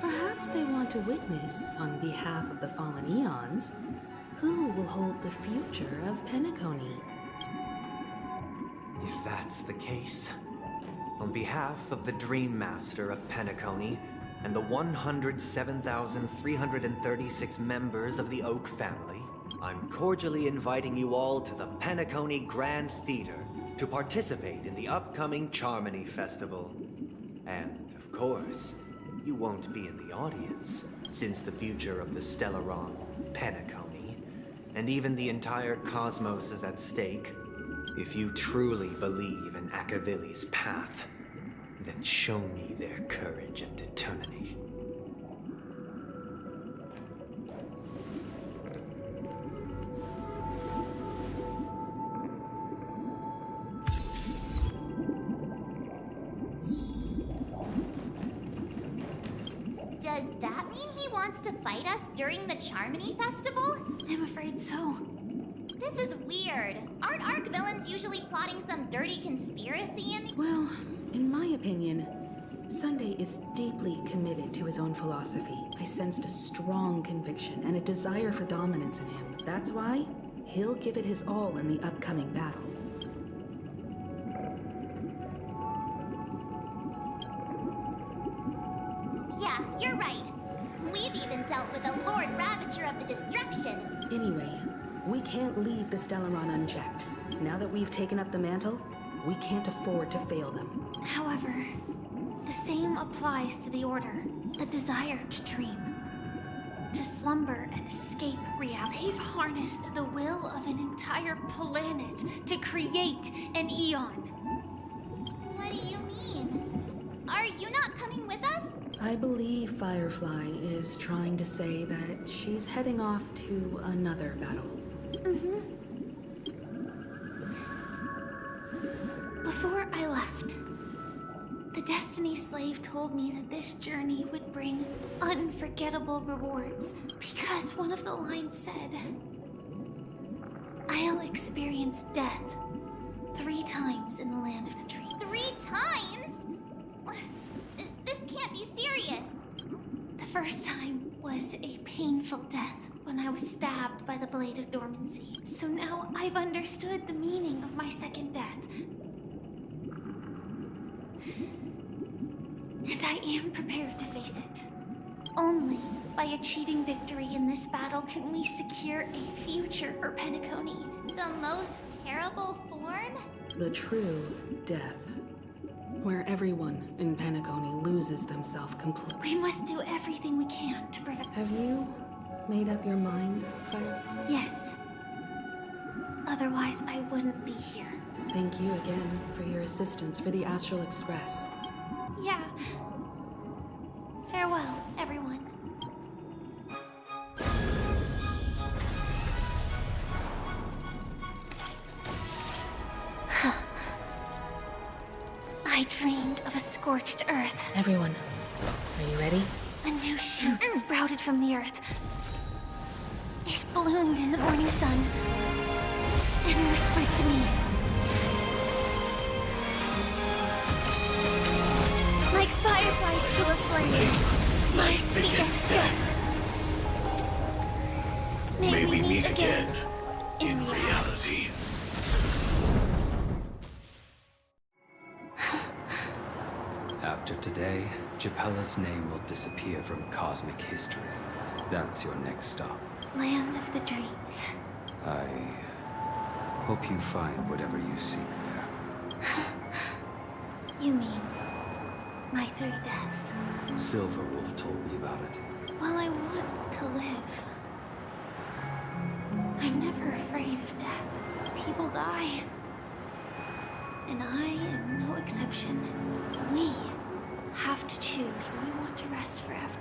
Speaker 1: Perhaps they want to witness, on behalf of the fallen Eons, who will hold the future of Penacony.
Speaker 4: If that's the case, on behalf of the Dream Master of Penacony and the 107,336 members of the Oak family, I'm cordially inviting you all to the Penacony Grand Theater to participate in the upcoming Charmony Festival. And, of course, you won't be in the audience, since the future of the Stellaron, Penacony, and even the entire cosmos is at stake. If you truly believe in Akavili's path, then show me their courage and determination.
Speaker 3: Does that mean he wants to fight us during the Charmony Festival?
Speaker 9: I'm afraid so.
Speaker 3: This is weird. Aren't Arc villains usually plotting some dirty conspiracy and—
Speaker 1: Well, in my opinion, Sunday is deeply committed to his own philosophy. I sensed a strong conviction and a desire for dominance in him. That's why he'll give it his all in the upcoming battle.
Speaker 3: Yeah, you're right. We've even dealt with a Lord Ravager of the Destruction.
Speaker 1: Anyway, we can't leave the Stellaron unchecked. Now that we've taken up the mantle, we can't afford to fail them.
Speaker 9: However, the same applies to the Order. The desire to dream. To slumber and escape reality. They've harnessed the will of an entire planet to create an eon.
Speaker 3: What do you mean? Are you not coming with us?
Speaker 1: I believe Firefly is trying to say that she's heading off to another battle.
Speaker 9: Before I left, the Destiny Slave told me that this journey would bring unforgettable rewards, because one of the lines said, I'll experience death 3 times in the land of the dream.
Speaker 3: 3 times? This can't be serious.
Speaker 9: The first time was a painful death when I was stabbed by the Blade of Dormancy. So now I've understood the meaning of my second death. And I am prepared to face it. Only by achieving victory in this battle can we secure a future for Penacony.
Speaker 3: The most terrible form?
Speaker 1: The true death. Where everyone in Penacony loses themselves completely.
Speaker 9: We must do everything we can to prevent—
Speaker 1: Have you made up your mind, Firefly?
Speaker 9: Yes. Otherwise, I wouldn't be here.
Speaker 1: Thank you again for your assistance for the Astral Express.
Speaker 9: Yeah. Farewell, everyone. I dreamed of a scorched earth.
Speaker 1: Everyone, are you ready?
Speaker 9: A new shoot sprouted from the earth. It bloomed in the morning sun and whispered to me. Like fireflies to a flame, life begets death. May we meet again in reality.
Speaker 8: After today, Japella's name will disappear from cosmic history. That's your next stop.
Speaker 9: Land of the dreams.
Speaker 8: I hope you find whatever you seek there.
Speaker 9: You mean my 3 deaths?
Speaker 8: Silverwolf told me about it.
Speaker 9: Well, I want to live. I'm never afraid of death. People die. And I am no exception. We have to choose when we want to rest forever.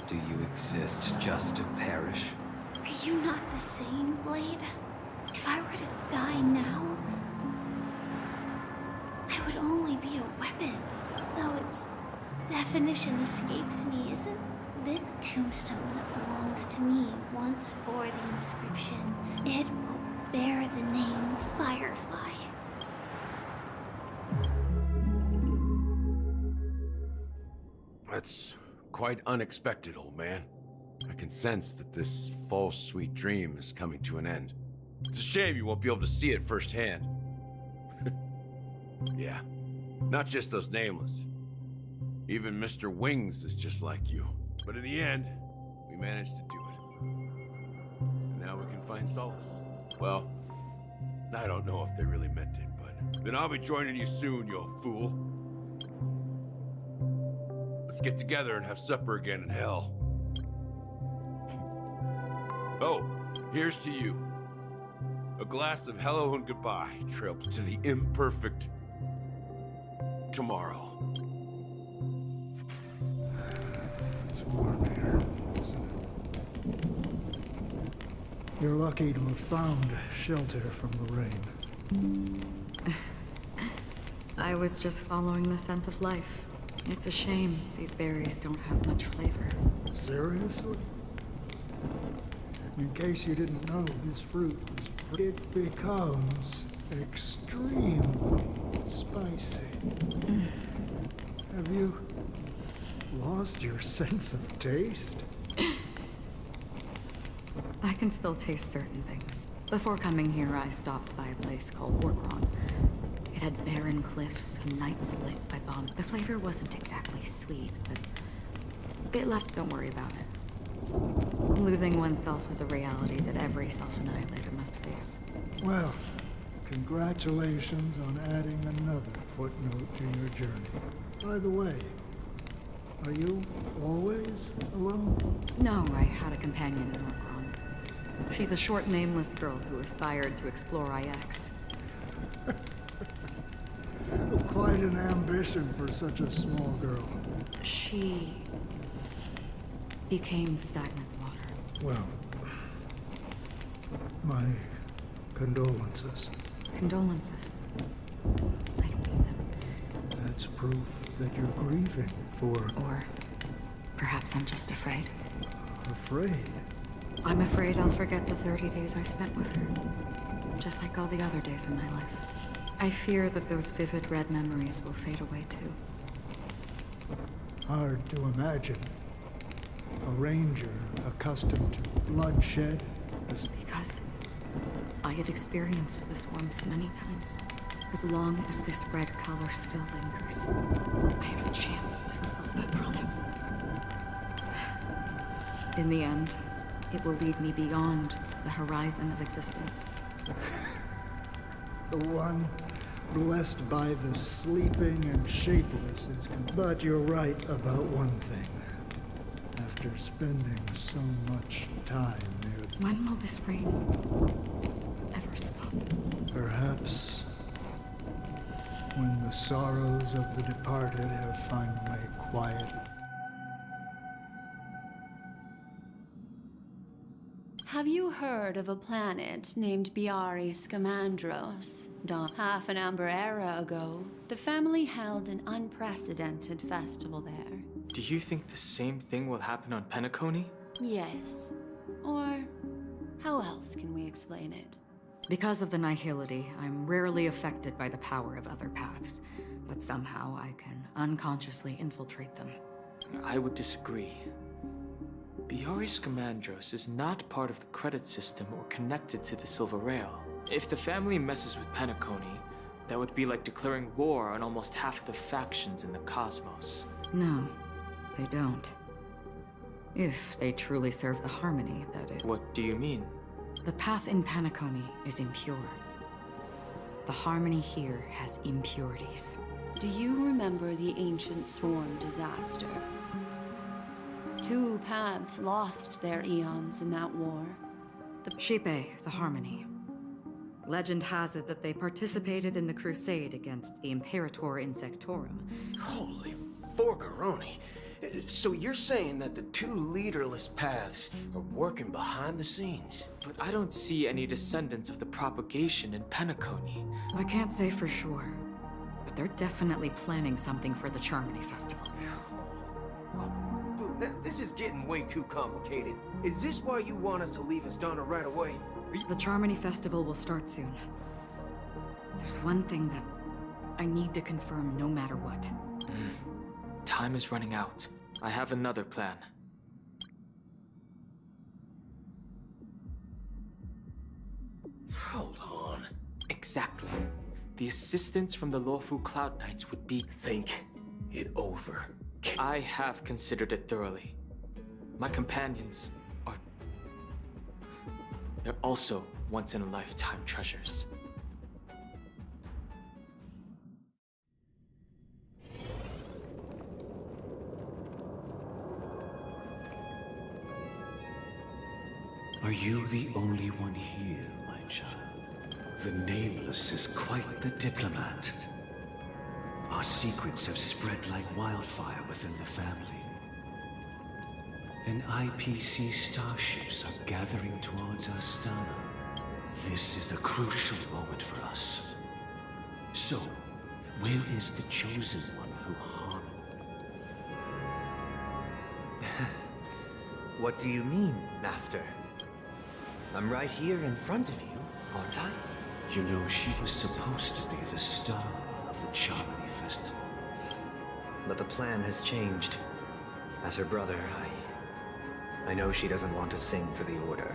Speaker 8: Do you exist just to perish?
Speaker 9: Are you not the same, Blade? If I were to die now, I would only be a weapon. Though its definition escapes me, isn't the tombstone that belongs to me once bore the inscription, it will bear the name Firefly.
Speaker 11: That's quite unexpected, old man. I can sense that this false sweet dream is coming to an end. It's a shame you won't be able to see it firsthand. Yeah, not just those nameless. Even Mr. Wings is just like you. But in the end, we managed to do it. And now we can find solace. Well, I don't know if they really meant it, but then I'll be joining you soon, you old fool. Let's get together and have supper again in hell. Oh, here's to you. A glass of hello and goodbye, trailed to the imperfect tomorrow.
Speaker 14: It's warm here, isn't it? You're lucky to have found shelter from the rain.
Speaker 15: I was just following the scent of life. It's a shame these berries don't have much flavor.
Speaker 14: Seriously? In case you didn't know, this fruit was it becomes extremely spicy. Have you lost your sense of taste?
Speaker 15: I can still taste certain things. Before coming here, I stopped by a place called Orgron. It had barren cliffs and nights lit by bomb. The flavor wasn't exactly sweet, but it left. Don't worry about it. Losing oneself is a reality that every self-annihilator must face.
Speaker 14: Well, congratulations on adding another footnote to your journey. By the way, are you always alone?
Speaker 15: No, I had a companion in Orgron. She's a short, nameless girl who aspired to explore IX.
Speaker 14: Quite an ambition for such a small girl.
Speaker 15: She became stagnant water.
Speaker 14: Well, my condolences.
Speaker 15: Condolences. I don't need them.
Speaker 14: That's proof that you're grieving for...
Speaker 15: Or perhaps I'm just afraid.
Speaker 14: Afraid?
Speaker 15: I'm afraid I'll forget the 30 days I spent with her. Just like all the other days in my life. I fear that those vivid red memories will fade away too.
Speaker 14: Hard to imagine. A ranger accustomed to bloodshed.
Speaker 15: Because I have experienced this warmth many times. As long as this red color still lingers, I have a chance to fulfill that promise. In the end, it will lead me beyond the horizon of existence.
Speaker 14: The one blessed by the sleeping and shapeless is... But you're right about one thing. After spending so much time there...
Speaker 15: When will this rain ever stop?
Speaker 14: Perhaps when the sorrows of the departed have finally quieted.
Speaker 16: Have you heard of a planet named Biari Scamandros? Half an amber era ago, the family held an unprecedented festival there.
Speaker 17: Do you think the same thing will happen on Penacony?
Speaker 16: Yes. Or how else can we explain it?
Speaker 15: Because of the nihility, I'm rarely affected by the power of other paths, but somehow I can unconsciously infiltrate them.
Speaker 17: I would disagree. Biari Scamandros is not part of the credit system or connected to the Silver Rail. If the family messes with Penacony, that would be like declaring war on almost half of the factions in the cosmos.
Speaker 15: No, they don't. If they truly serve the harmony that it...
Speaker 17: What do you mean?
Speaker 15: The path in Penacony is impure. The harmony here has impurities.
Speaker 16: Do you remember the ancient swarm disaster? 2 paths lost their eons in that war.
Speaker 15: The Shipe, the harmony. Legend has it that they participated in the crusade against the Imperator Insectorum.
Speaker 13: Holy forgaroni. So you're saying that the 2 leaderless paths are working behind the scenes?
Speaker 17: But I don't see any descendants of the propagation in Penacony.
Speaker 15: I can't say for sure, but they're definitely planning something for the Charmony Festival.
Speaker 13: This is getting way too complicated. Is this why you want us to leave Astana right away?
Speaker 15: The Charmony Festival will start soon. There's one thing that I need to confirm no matter what.
Speaker 17: Time is running out. I have another plan.
Speaker 13: Hold on.
Speaker 17: Exactly. The assistance from the lawful Cloud Knights would be...
Speaker 13: Think it over.
Speaker 17: I have considered it thoroughly. My companions are... They're also once-in-a-lifetime treasures.
Speaker 18: Are you the only one here, my child? The Nameless is quite the diplomat. Our secrets have spread like wildfire within the family. And IPC starships are gathering towards Astana. This is a crucial moment for us. So, where is the chosen one who harmed?
Speaker 4: What do you mean, Master? I'm right here in front of you, aren't I?
Speaker 18: You know, she was supposed to be the star of the Charmony Festival.
Speaker 4: But the plan has changed. As her brother, I know she doesn't want to sing for the Order.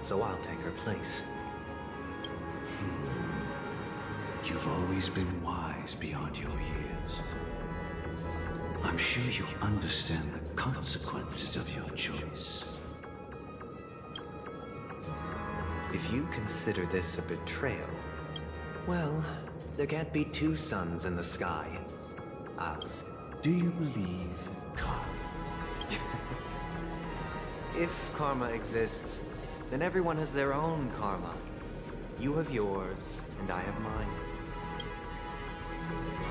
Speaker 4: So I'll take her place.
Speaker 18: You've always been wise beyond your years. I'm sure you understand the consequences of your choice.
Speaker 4: If you consider this a betrayal, well, there can't be two suns in the sky.
Speaker 18: Do you believe karma?
Speaker 4: If karma exists, then everyone has their own karma. You have yours, and I have mine.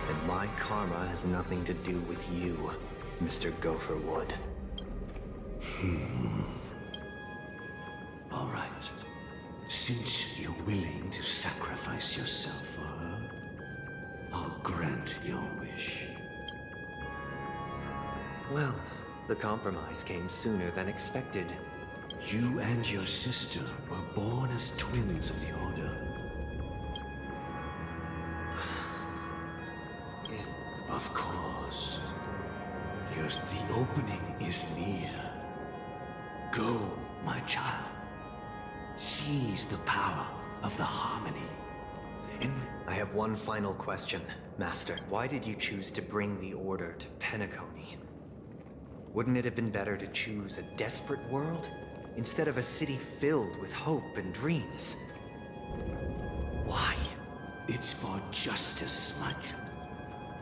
Speaker 4: And my karma has nothing to do with you, Mr. Gopherwood.
Speaker 18: All right. Since you're willing to sacrifice yourself for her, I'll grant your wish.
Speaker 4: Well, the compromise came sooner than expected.
Speaker 18: You and your sister were born as twins of the Order. Of course. The opening is near. Go, my child. Seize the power of the Harmony.
Speaker 4: I have one final question, Master. Why did you choose to bring the Order to Penacony? Wouldn't it have been better to choose a desperate world instead of a city filled with hope and dreams? Why?
Speaker 18: It's for justice, my child.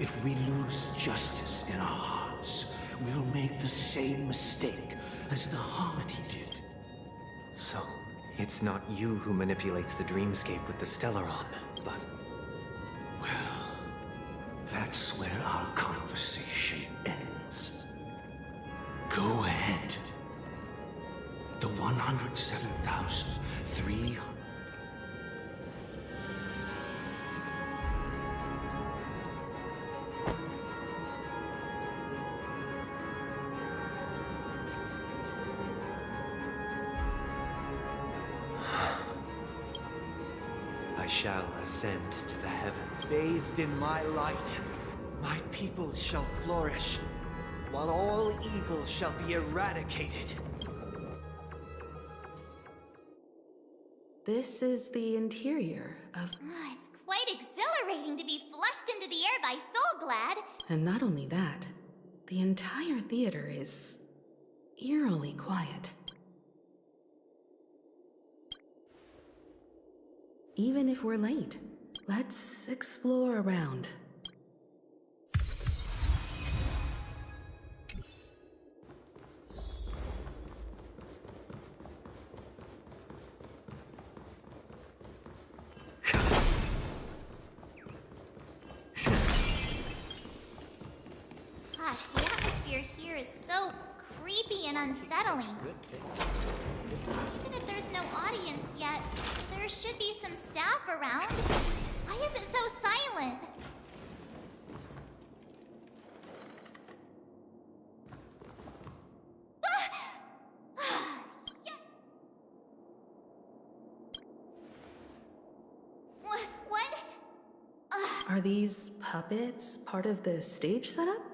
Speaker 18: If we lose justice in our hearts, we'll make the same mistake as the Harmony did.
Speaker 4: So, it's not you who manipulates the dreamscape with the Stellaron, but...
Speaker 18: Well, that's where our conversation ends. Go ahead. The 107,300...
Speaker 4: I shall ascend to the heavens. Bathed in my light, my people shall flourish, while all evil shall be eradicated.
Speaker 1: This is the interior of...
Speaker 3: It's quite exhilarating to be flushed into the air by Soulglad.
Speaker 1: And not only that, the entire theater is eerily quiet. Even if we're late, let's explore around.
Speaker 3: Gosh, the atmosphere here is so creepy and unsettling. Even if there's no audience yet, there should be some staff around. Why is it so silent? What?
Speaker 1: Are these puppets part of the stage setup?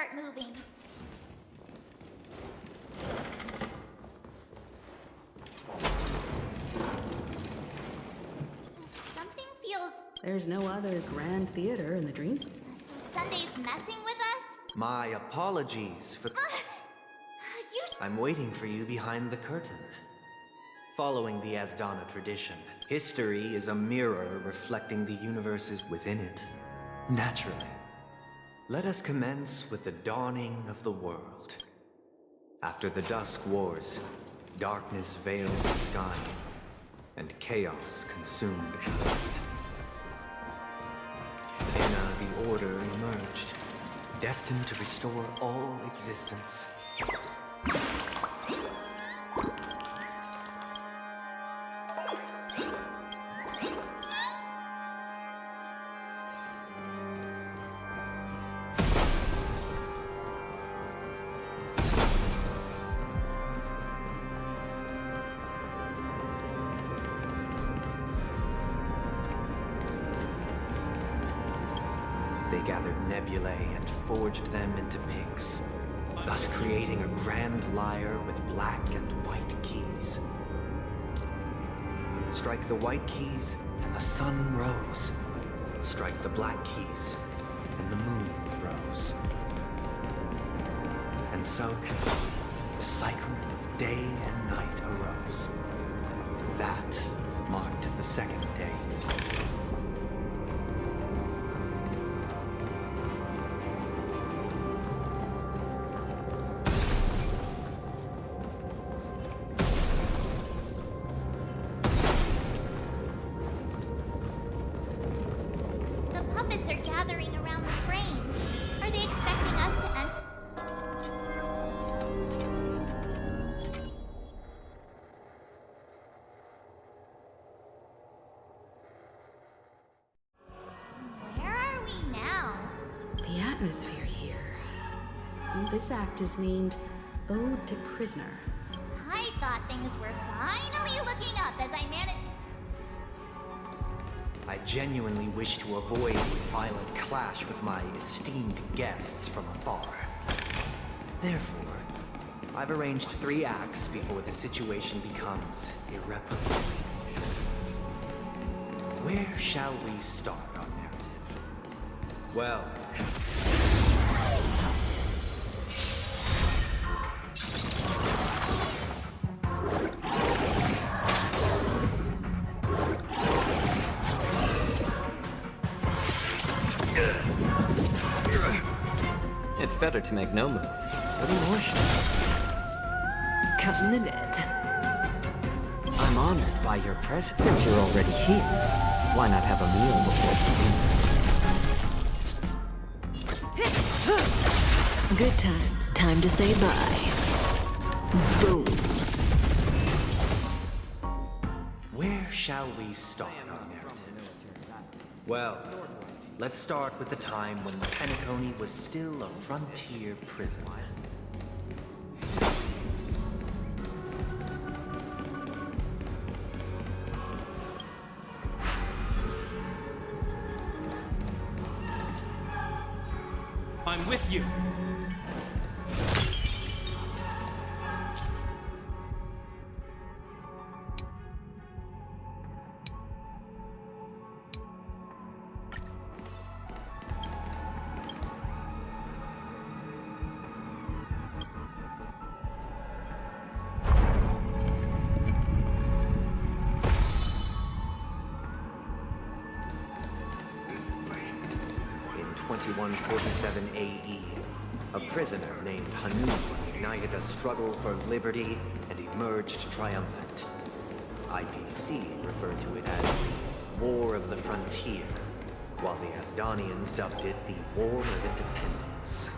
Speaker 3: start moving. Something feels...
Speaker 1: There's no other grand theater in the dreams.
Speaker 3: So Sunday's messing with us?
Speaker 4: My apologies for... I'm waiting for you behind the curtain. Following the Asdana tradition, history is a mirror reflecting the universes within it. Naturally. Let us commence with the dawning of the world. After the Dusk Wars, darkness veiled the sky, and chaos consumed Earth. The Order emerged, destined to restore all existence. They gathered nebulae and forged them into pigs, thus creating a grand lyre with black and white keys. Strike the white keys, and the sun rose. Strike the black keys, and the moon rose. And so, the cycle of day and night arose. That marked the second day.
Speaker 1: Atmosphere here. This act is named Ode to Prisoner.
Speaker 3: I thought things were finally looking up as I managed...
Speaker 4: I genuinely wish to avoid a violent clash with my esteemed guests from afar. Therefore, I've arranged 3 acts before the situation becomes irreparable. Where shall we start our narrative? Well...
Speaker 8: It's better to make no move.
Speaker 4: What emotion?
Speaker 10: Come in it.
Speaker 8: I'm honored by your presence. Since you're already here, why not have a meal before?
Speaker 10: Good times. Time to say bye. Boom.
Speaker 4: Where shall we start our narrative? Well, let's start with the time when Penacony was still a frontier prison.
Speaker 17: I'm with you.
Speaker 4: In 2147 AE, a prisoner named Hanu ignited a struggle for liberty and emerged triumphant. IPC referred to it as the War of the Frontier, while the Asdanians dubbed it the War of Independence.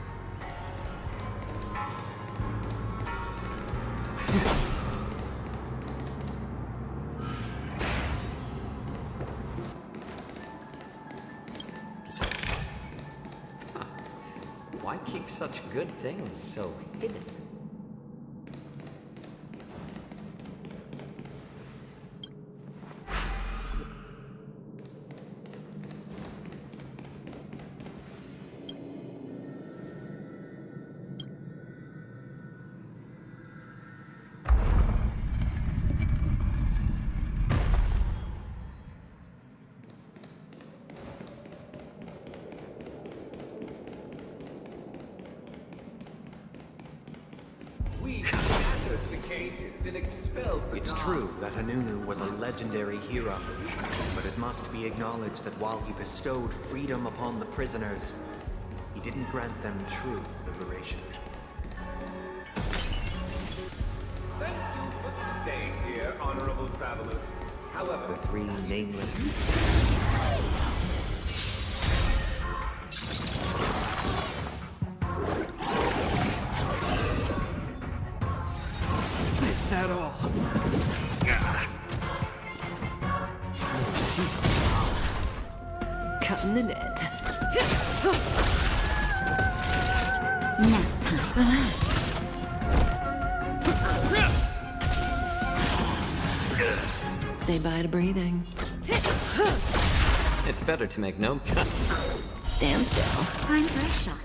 Speaker 8: Why keep such good things so hidden?
Speaker 4: cages and expelled the It's true that Hanunu was a legendary hero, but it must be acknowledged that while he bestowed freedom upon the prisoners, he didn't grant them true liberation.
Speaker 2: Thank you for staying here, honorable travelers. However,
Speaker 4: The three nameless...
Speaker 5: Is that all?
Speaker 10: Cutting the net. Nap time. Relax. Say bye to breathing.
Speaker 8: It's better to make no...
Speaker 10: Stand still. Time for a shot.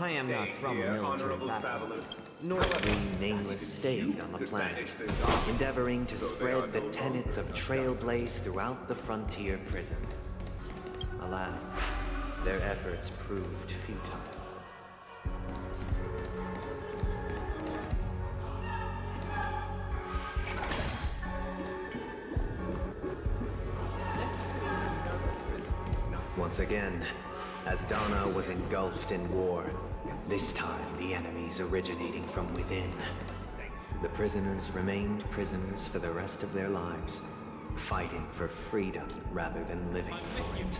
Speaker 4: I am not from a military background, nor three nameless stayed on the planet, endeavoring to spread the tenets of Trailblaze throughout the frontier prison. Alas, their efforts proved futile. Once again, Asdana was engulfed in war. This time, the enemies originating from within. The prisoners remained prisoners for the rest of their lives, fighting for freedom rather than living for it.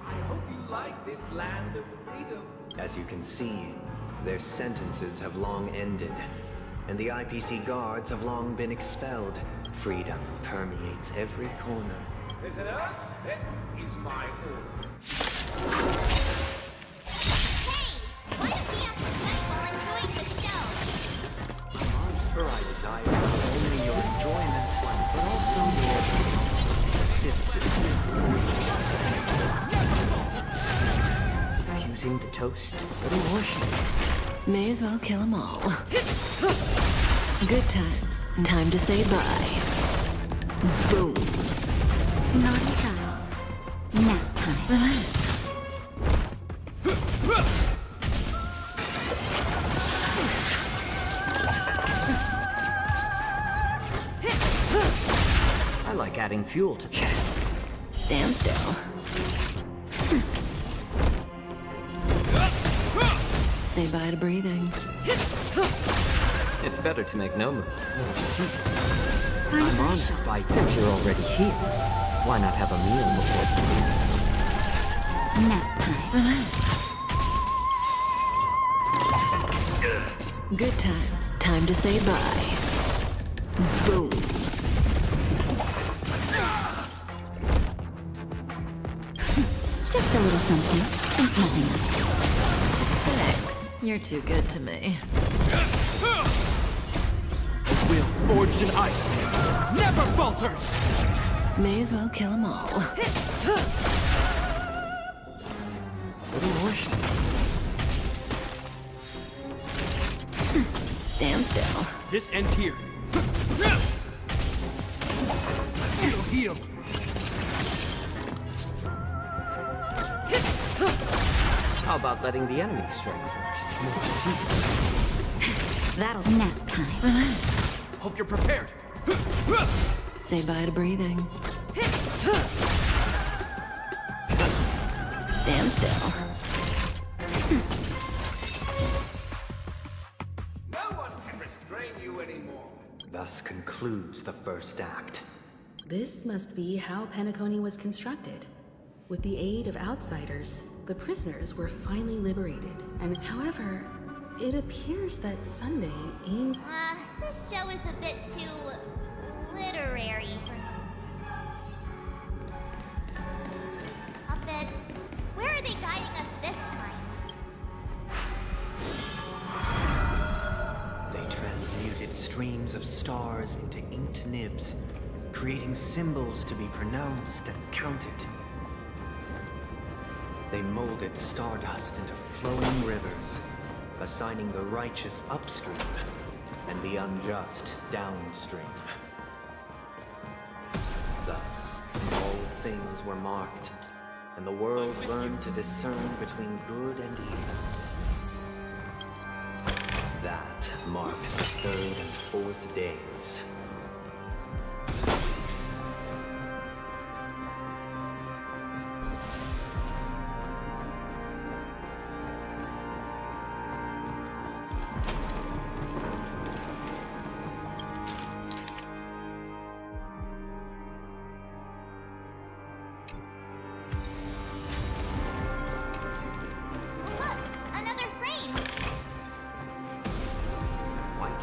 Speaker 2: I hope you like this land of freedom.
Speaker 4: As you can see, their sentences have long ended, and the IPC guards have long been expelled. Freedom permeates every corner.
Speaker 2: Prisoners, this is my order.
Speaker 3: Why don't we have some night while enjoying the show?
Speaker 4: For I desire not only your enjoyment, but also your assistance. Fusing the toast, little more shit.
Speaker 10: May as well kill them all. Good times. Time to say bye. Boom. Naughty child. Nap time. Relax.
Speaker 4: I like adding fuel to chat.
Speaker 10: Stand still. Say bye to breathing.
Speaker 8: It's better to make no move.
Speaker 4: I'm on the bike since you're already here. Why not have a meal before?
Speaker 10: Nap time. Relax. Good times. Time to say bye. Boom. Just a little something. Nothing else. Thanks. You're too good to me.
Speaker 5: A will forged in ice never falters!
Speaker 10: May as well kill them all.
Speaker 4: Little more shit.
Speaker 10: Stand still.
Speaker 5: This ends here. Heal, heal.
Speaker 4: How about letting the enemy strike first?
Speaker 10: That'll nap time. Relax.
Speaker 5: Hope you're prepared.
Speaker 10: Say bye to breathing. Stand still.
Speaker 2: No one can restrain you anymore.
Speaker 4: Thus concludes the first act.
Speaker 1: This must be how Penacony was constructed. With the aid of outsiders, the prisoners were finally liberated. And however, it appears that Sunday aimed...
Speaker 3: This show is a bit too... literary for me. Puppets. Where are they guiding us this time?
Speaker 4: They transmuted streams of stars into inked nibs, creating symbols to be pronounced and counted. They molded stardust into flowing rivers, assigning the righteous upstream and the unjust downstream. Thus, all things were marked, and the world learned to discern between good and evil. That marked the third and fourth days.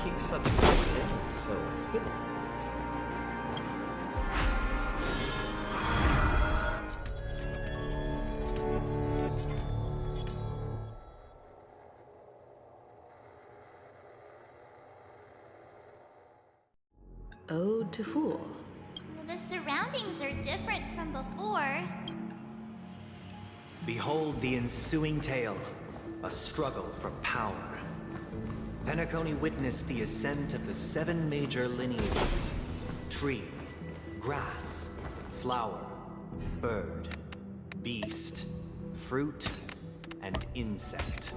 Speaker 4: Keep such things so hidden.
Speaker 1: Ode to Fool.
Speaker 3: The surroundings are different from before.
Speaker 4: Behold the ensuing tale, a struggle for power. Penacony witnessed the ascent of the 7 major lineages: tree, grass, flower, bird, beast, fruit, and insect.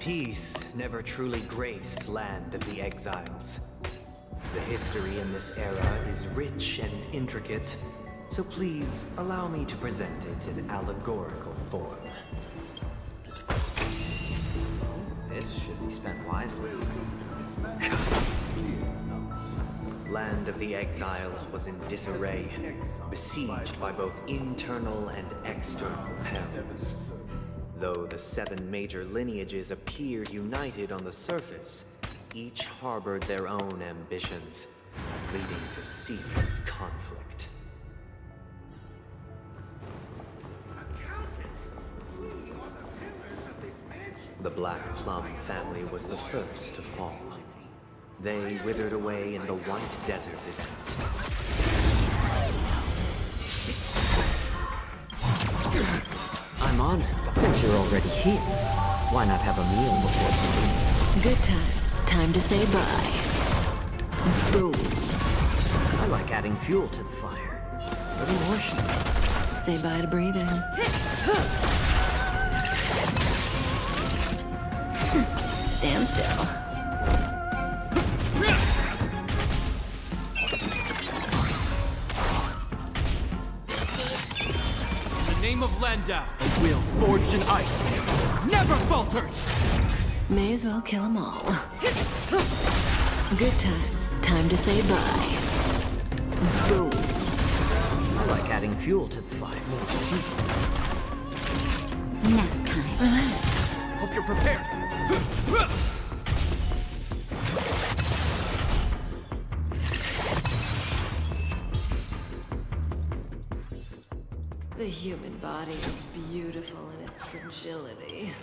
Speaker 4: Peace never truly graced Land of the Exiles. The history in this era is rich and intricate, so please allow me to present it in allegorical form. This should be spent wisely. Land of the Exiles was in disarray, besieged by both internal and external perils. Though the 7 major lineages appeared united on the surface, each harbored their own ambitions, leading to ceaseless conflict. The Black Plum family was the first to fall. They withered away in the White Desert event.
Speaker 19: I'm honored. Since you're already here, why not have a meal before you leave?
Speaker 20: Good times. Time to say bye. Boom.
Speaker 19: I like adding fuel to the fire. A little more heat.
Speaker 20: Say bye to breathing. Stand still.
Speaker 17: In the name of Landau, a will forged in ice never falters!
Speaker 20: May as well kill them all. Good times. Time to say bye. Boom.
Speaker 19: I like adding fuel to the fire. More seasoning.
Speaker 20: Nap time. Relax.
Speaker 17: Hope you're prepared.
Speaker 20: The human body is beautiful in its fragility.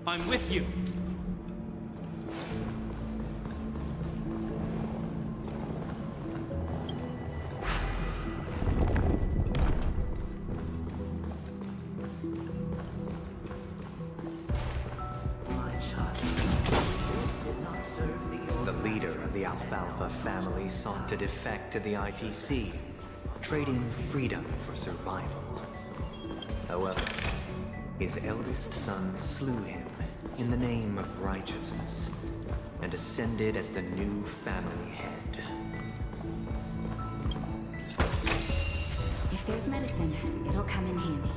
Speaker 17: I'm with you.
Speaker 4: The leader of the Alfalfa family sought to defect to the IPC, trading freedom for survival. However, his eldest son slew him in the name of righteousness and ascended as the new family head.
Speaker 15: If there's medicine, it'll come in handy.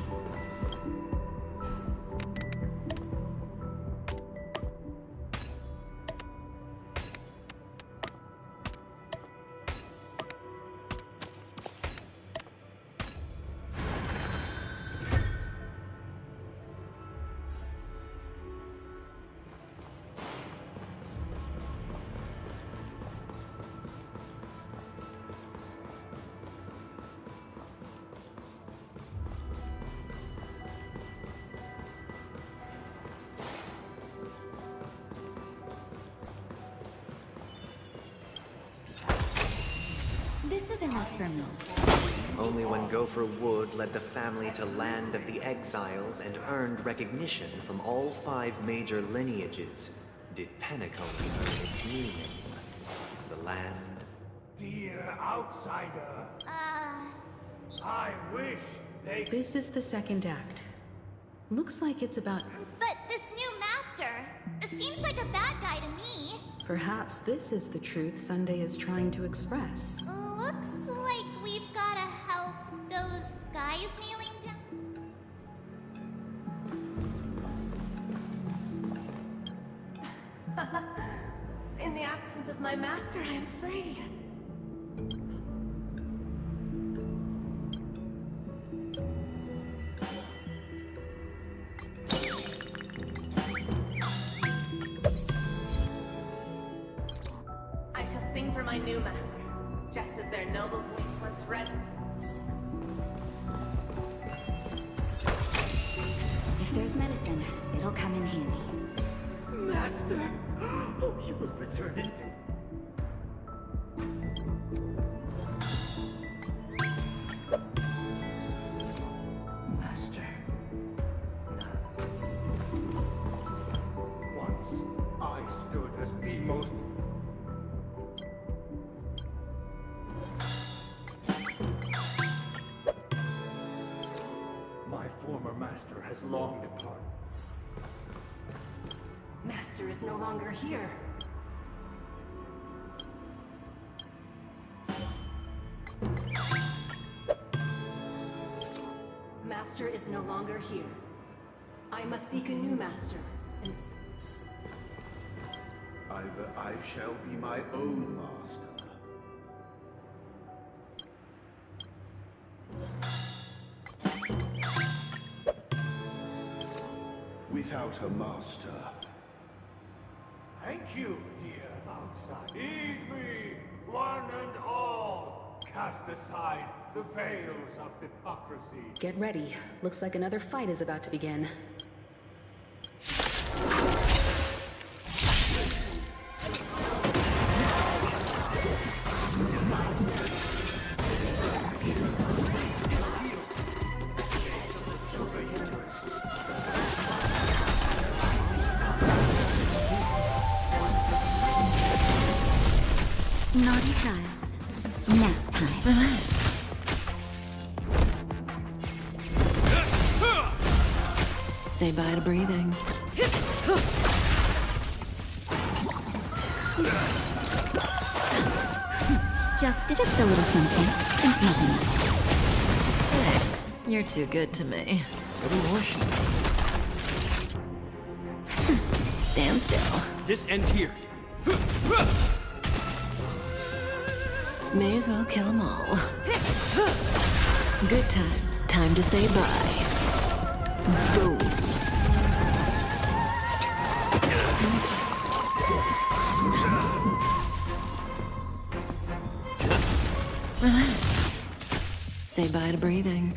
Speaker 10: This is enough for me.
Speaker 4: Only when Gopher Wood led the family to Land of the Exiles and earned recognition from all 5 major lineages did Penacony earn its new name, the Land.
Speaker 5: Dear outsider, I wish they...
Speaker 1: This is the second act. Looks like it's about...
Speaker 3: But this new master, it seems like a bad guy to me.
Speaker 1: Perhaps this is the truth Sunday is trying to express.
Speaker 3: Looks like we've gotta help those guys kneeling
Speaker 21: down. In the absence of my master, I am free. I shall sing for my new master, just as their noble voice once resonated.
Speaker 10: If there's medicine, it'll come in handy.
Speaker 5: Master! Oh, you will return into... Master. Once I stood as the most... My former master has long departed.
Speaker 21: Master is no longer here. Master is no longer here. I must seek a new master. And
Speaker 11: either I shall be my own master. Without a master.
Speaker 5: Thank you, dear outside. Heed me, one and all. Cast aside the veils of hypocrisy.
Speaker 1: Get ready. Looks like another fight is about to begin.
Speaker 10: Naughty child. Nap time. Relax.
Speaker 20: Say bye to breathing.
Speaker 10: Just a little something. And nothing else.
Speaker 20: Thanks. You're too good to me.
Speaker 19: What do you want?
Speaker 20: Stand still.
Speaker 17: This ends here.
Speaker 20: May as well kill them all. Good times. Time to say bye. Boom. Relax. Say bye to breathing.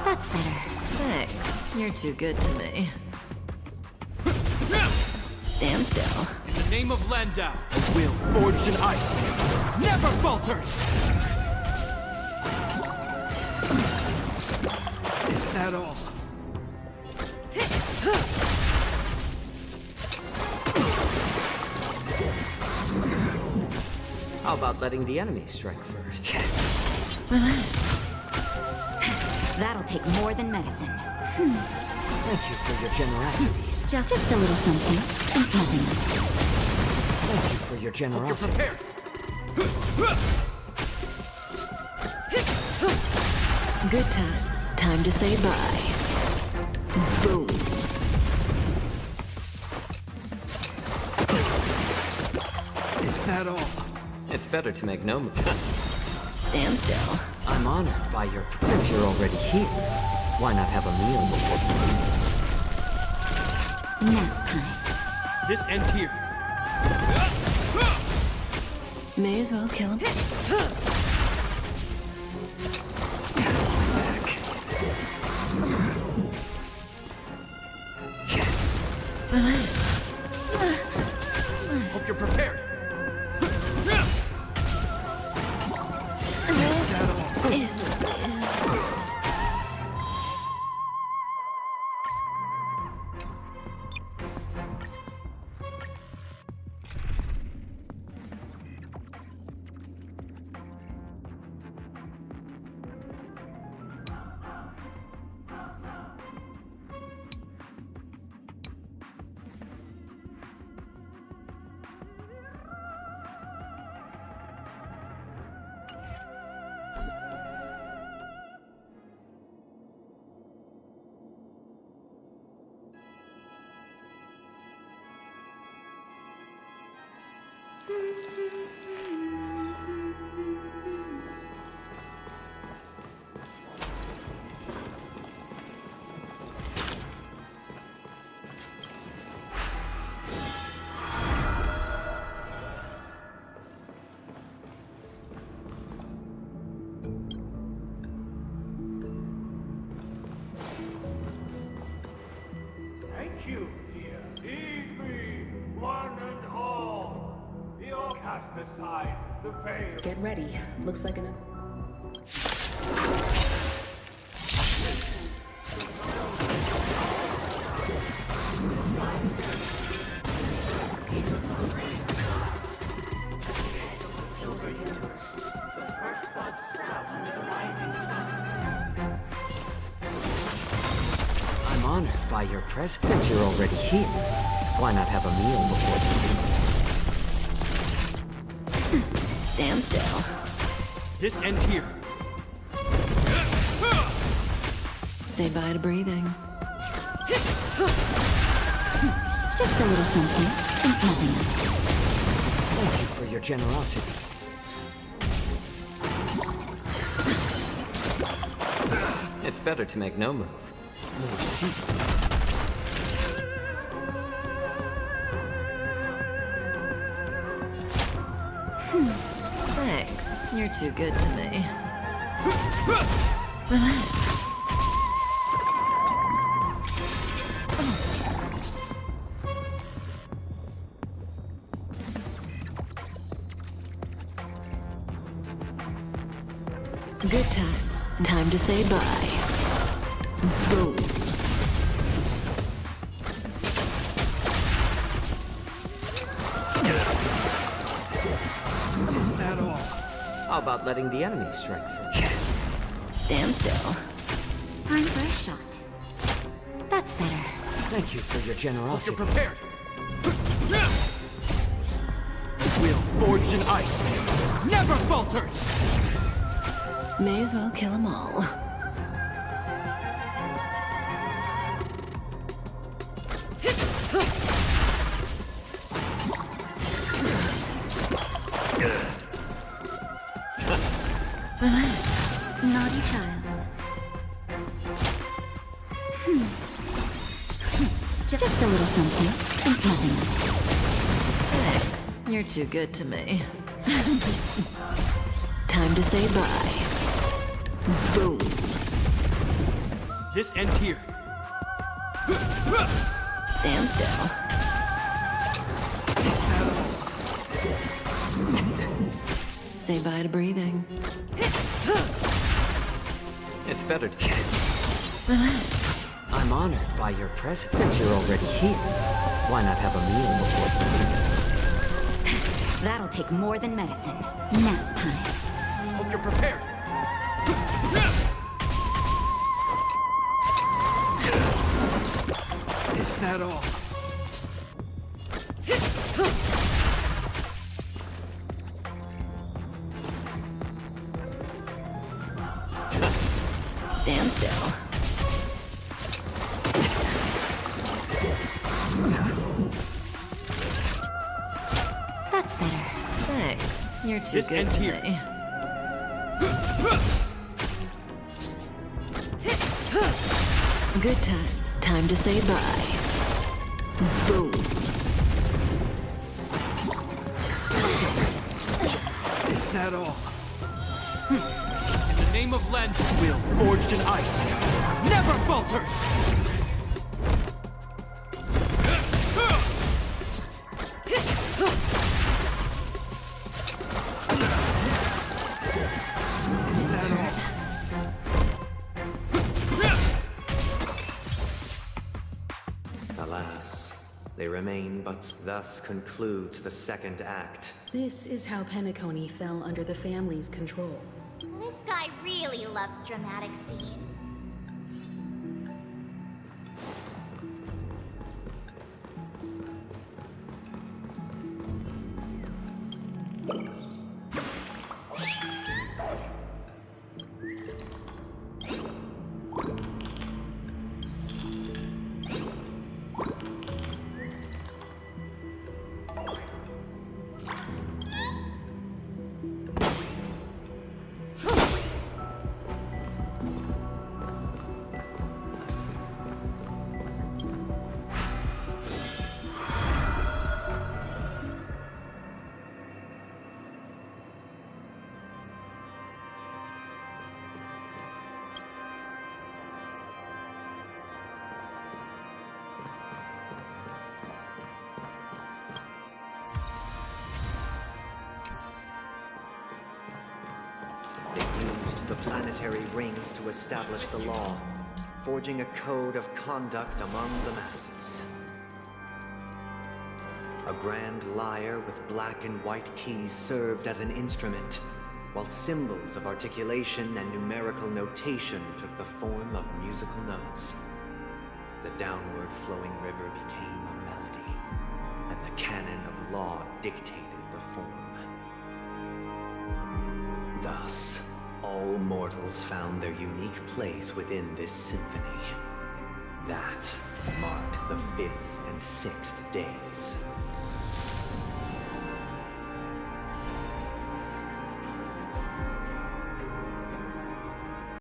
Speaker 10: That's better.
Speaker 20: Thanks. You're too good to me. Stand still.
Speaker 17: In the name of Landau, a will forged in ice never falters!
Speaker 5: Is that all?
Speaker 19: How about letting the enemy strike first?
Speaker 20: Relax.
Speaker 10: That'll take more than medicine.
Speaker 19: Thank you for your generosity.
Speaker 10: Just a little something, and nothing else.
Speaker 19: Thank you for your generosity.
Speaker 20: Good times. Time to say bye. Boom.
Speaker 5: Is that all?
Speaker 19: It's better to make no mistake.
Speaker 20: Stand still.
Speaker 19: I'm honored by your... Since you're already here, why not have a meal before you leave?
Speaker 10: Nap time.
Speaker 17: This ends here.
Speaker 20: May as well kill him. Relax.
Speaker 11: you're prepared.
Speaker 6: Thank you, dear. Heed me, one and all. You'll cast aside the veil.
Speaker 1: Get ready. Looks like enough.
Speaker 19: I'm honored by your presence. Since you're already here, why not have a meal before the meal?
Speaker 10: Stand still.
Speaker 17: This ends here.
Speaker 15: Say bye to breathing.
Speaker 10: Just a little something. Nothing else.
Speaker 19: Thank you for your generosity. It's better to make no move. More seasoned.
Speaker 10: Thanks. You're too good to me. Relax.
Speaker 15: Good times. Time to say bye. Boom.
Speaker 19: Is that all? How about letting the enemy strike first?
Speaker 10: Stand still.
Speaker 9: I'm first shot. That's better.
Speaker 19: Thank you for your generosity.
Speaker 11: You're prepared. Will forged in ice never falters.
Speaker 15: May as well kill them all.
Speaker 9: Relax. Naughty child. Just a little something. Nothing else.
Speaker 10: Thanks. You're too good to me.
Speaker 15: Time to say bye. Boom.
Speaker 17: This ends here.
Speaker 10: Stand still.
Speaker 15: Say bye to breathing.
Speaker 19: It's better to...
Speaker 15: Relax.
Speaker 19: I'm honored by your presence. Since you're already here, why not have a meal before the meal?
Speaker 9: That'll take more than medicine. Nap time.
Speaker 11: Hope you're prepared. Is that all?
Speaker 10: Stand still.
Speaker 9: That's better.
Speaker 10: Thanks. You're too
Speaker 17: This
Speaker 10: good
Speaker 17: ends
Speaker 10: to
Speaker 17: here.
Speaker 10: me.
Speaker 15: Good times. Time to say bye. Boom.
Speaker 11: Is that all?
Speaker 17: In the name of Len, will forged in ice never falters.
Speaker 4: remain, but thus concludes the second act.
Speaker 1: This is how Penacony fell under the family's control.
Speaker 3: This guy really loves dramatic scenes.
Speaker 4: They used the planetary rings to establish the law, forging a code of conduct among the masses. A grand lyre with black and white keys served as an instrument, while symbols of articulation and numerical notation took the form of musical notes. The downward flowing river became a melody, and the canon of law dictated the form. Thus, all mortals found their unique place within this symphony. That marked the 5th and 6th days.